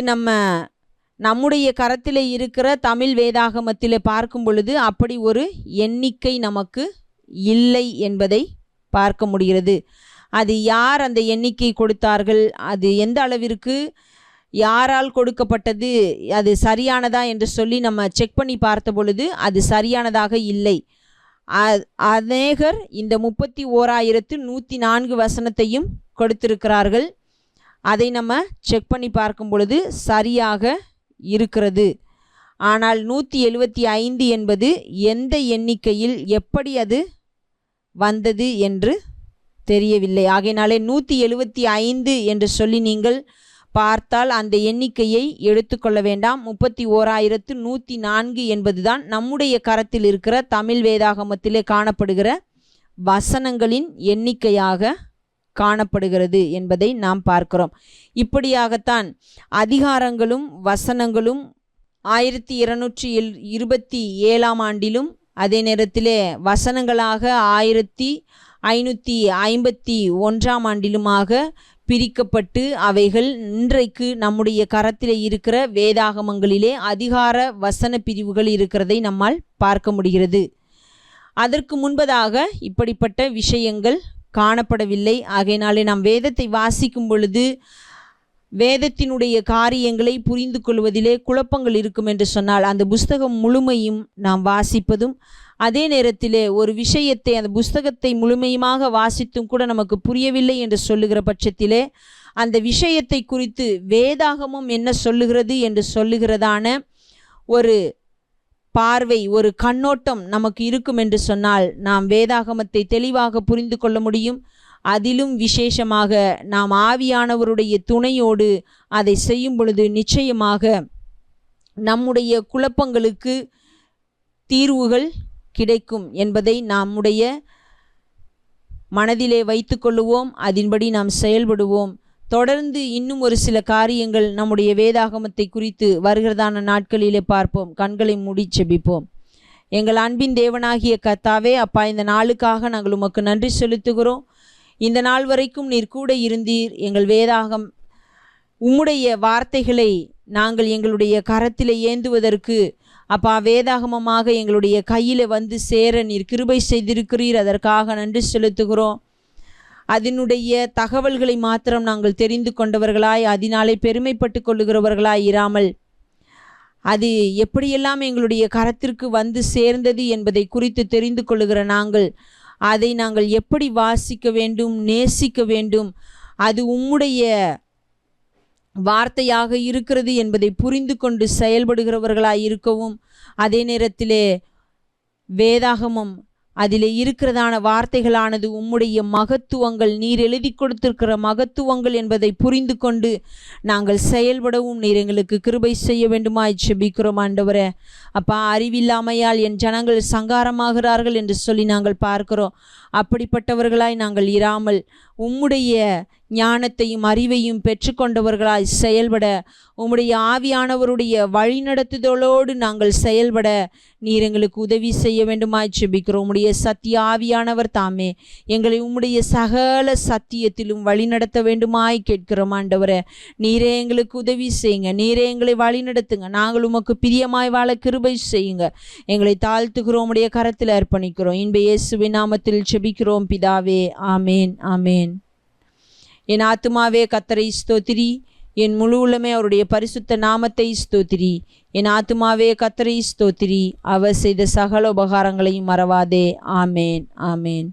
நம்முடைய கரத்தில் இருக்கிற தமிழ் வேதாகமத்தில் பார்க்கும் பொழுது அப்படி ஒரு எண்ணிக்கை நமக்கு இல்லை என்பதை பார்க்க முடிகிறது. அது யார் அந்த எண்ணிக்கை கொடுத்தார்கள், அது எந்த அளவிற்கு யாரால் கொடுக்கப்பட்டது, அது சரியானதா என்று சொல்லி நம்ம செக் பண்ணி பார்த்த பொழுது அது சரியானதாக இல்லை. அநேகர் இந்த 31,104 வசனத்தையும் கொடுத்திருக்கிறார்கள். அதை நம்ம செக் பண்ணி பார்க்கும் பொழுது சரியாக இருக்கிறது. ஆனால் 175 என்பது எந்த எண்ணிக்கையில் எப்படி அது வந்தது என்று தெரியவில்லை. ஆகையினாலே 175 என்று சொல்லி நீங்கள் பார்த்தால் அந்த எண்ணிக்கையை எடுத்துக்கொள்ள வேண்டாம். 31,104 என்பதுதான் நம்முடைய கரத்தில் இருக்கிற தமிழ் வேதாகமத்திலே காணப்படுகிற வசனங்களின் எண்ணிக்கையாக காணப்படுகிறது என்பதை நாம் பார்க்கிறோம். இப்படியாகத்தான் அதிகாரங்களும் வசனங்களும் 1227ஆம் ஆண்டிலும் அதே நேரத்திலே வசனங்களாக 1551ஆம் ஆண்டிலுமாக பிரிக்கப்பட்டு அவைகள் இன்றைக்கு நம்முடைய கரத்தில் இருக்கிற வேதாகமங்களிலே அதிகார வசன பிரிவுகள் இருக்கிறதை நம்மால் பார்க்க முடிகிறது. அதற்கு முன்பதாக இப்படிப்பட்ட விஷயங்கள் காணப்படவில்லை. ஆகையினாலே நாம் வேதத்தை வாசிக்கும் பொழுது வேதத்தினுடைய காரியங்களை புரிந்து கொள்வதிலே குழப்பங்கள் இருக்கும் என்று சொன்னால் அந்த புஸ்தகம் முழுமையும் நாம் வாசிப்பதும், அதே நேரத்திலே ஒரு விஷயத்தை அந்த புஸ்தகத்தை முழுமையுமாக வாசித்தும் கூட நமக்கு புரியவில்லை என்று சொல்லுகிற பட்சத்திலே அந்த விஷயத்தை குறித்து வேதாகமம் என்ன சொல்லுகிறது என்று சொல்லுகிறதான ஒரு பார்வை, ஒரு கண்ணோட்டம் நமக்கு இருக்கும் என்று சொன்னால் நாம் வேதாகமத்தை தெளிவாக புரிந்து கொள்ள முடியும். அதிலும் விசேஷமாக நாம் ஆவியானவருடைய துணையோடு அதை செய்யும் பொழுது நிச்சயமாக நம்முடைய குழப்பங்களுக்கு தீர்வுகள் கிடைக்கும் என்பதை நம்முடைய மனதிலே வைத்து கொள்ளுவோம், அதன்படி நாம் செயல்படுவோம். தொடர்ந்து இன்னும் ஒரு சில காரியங்கள் நம்முடைய வேதாகமத்தை குறித்து வருகிறதான நாட்களிலே பார்ப்போம். கண்களை மூடி செபிப்போம். எங்கள் அன்பின் தேவனாகிய கர்த்தாவே, அப்பா, இந்த நாளுக்காக நாங்கள் உமக்கு நன்றி செலுத்துகிறோம். இந்த நாள் வரைக்கும் நீர் கூட இருந்தீர். எங்கள் வேதாகம் உம்முடைய வார்த்தைகளை நாங்கள் எங்களுடைய கரத்தில் ஏந்துவதற்கு அப்பா வேதாகமமாக எங்களுடைய கையில் வந்து சேர நீர் கிருபை செய்திருக்கிறீர். அதற்காக நன்றி செலுத்துகிறோம். அதனுடைய தகவல்களை மாத்திரம் நாங்கள் தெரிந்து கொண்டவர்களாய், அதனாலே பெருமைப்பட்டு கொள்ளுகிறவர்களாய் இராமல், அது எப்படியெல்லாம் எங்களுடைய கரத்திற்கு வந்து சேர்ந்தது என்பதை குறித்து தெரிந்து கொள்ளுகிற நாங்கள் அதை நாங்கள் எப்படி வாசிக்க வேண்டும், நேசிக்க வேண்டும், அது உம்முடைய வார்த்தையாக இருக்கிறது என்பதை புரிந்து கொண்டு செயல்படுகிறவர்களாய் இருக்கவும், அதே நேரத்திலே வேதாகமம் அதில் இருக்கிறதான வார்த்தைகளானது உம்முடைய மகத்துவங்கள், நீர் எழுதி கொடுத்திருக்கிற மகத்துவங்கள் என்பதை புரிந்து கொண்டு நாங்கள் செயல்படவும் நீர் எங்களுக்கு கிருபை செய்ய வேண்டுமாய் ஜெபிக்கிறோம் ஆண்டவரே. அப்பா, அறிவில்லாமையால் என் ஜனங்கள் சங்காரமாகிறார்கள் என்று சொல்லி நாங்கள் பார்க்கிறோம். அப்படிப்பட்டவர்களாய் நாங்கள் இராமல் உம்முடைய ஞானத்தையும் அறிவையும் பெற்றுக்கொண்டவர்களாய் செயல்பட, உம்முடைய ஆவியானவருடைய வழிநடத்துதலோடு நாங்கள் செயல்பட நீர் எங்களுக்கு உதவி செய்ய வேண்டுமாய் ஜெபிக்கிறோம். உம்முடைய சத்திய ஆவியானவர் தாமே எங்களை உம்முடைய சகல சத்தியத்திலும் வழிநடத்த வேண்டுமாய் கேட்கிறோம் ஆண்டவரே. நீரே எங்களுக்கு உதவி செய்யுங்க, நீரே எங்களை வழிநடத்துங்க. நாங்கள் உமக்கு பிரியமாய் வாழ கிருபை செய்யுங்க. எங்களை தாழ்த்துகிறோம், உம்முடைய கரத்தில் அர்ப்பணிக்கிறோம். இன்ப இயேசுவின் நாமத்தில் ஜெபிக்கிறோம் பிதாவே, ஆமேன், ஆமேன். என் ஆத்துமாவே கர்த்தரை ஸ்தோத்திரி, என் முழு உள்ளமே அவருடைய பரிசுத்த நாமத்தை ஸ்தோத்திரி. என் ஆத்துமாவே கர்த்தரை ஸ்தோத்திரி, அவர் செய்த சகல உபகாரங்களையும் மறவாதே. ஆமேன், ஆமேன்.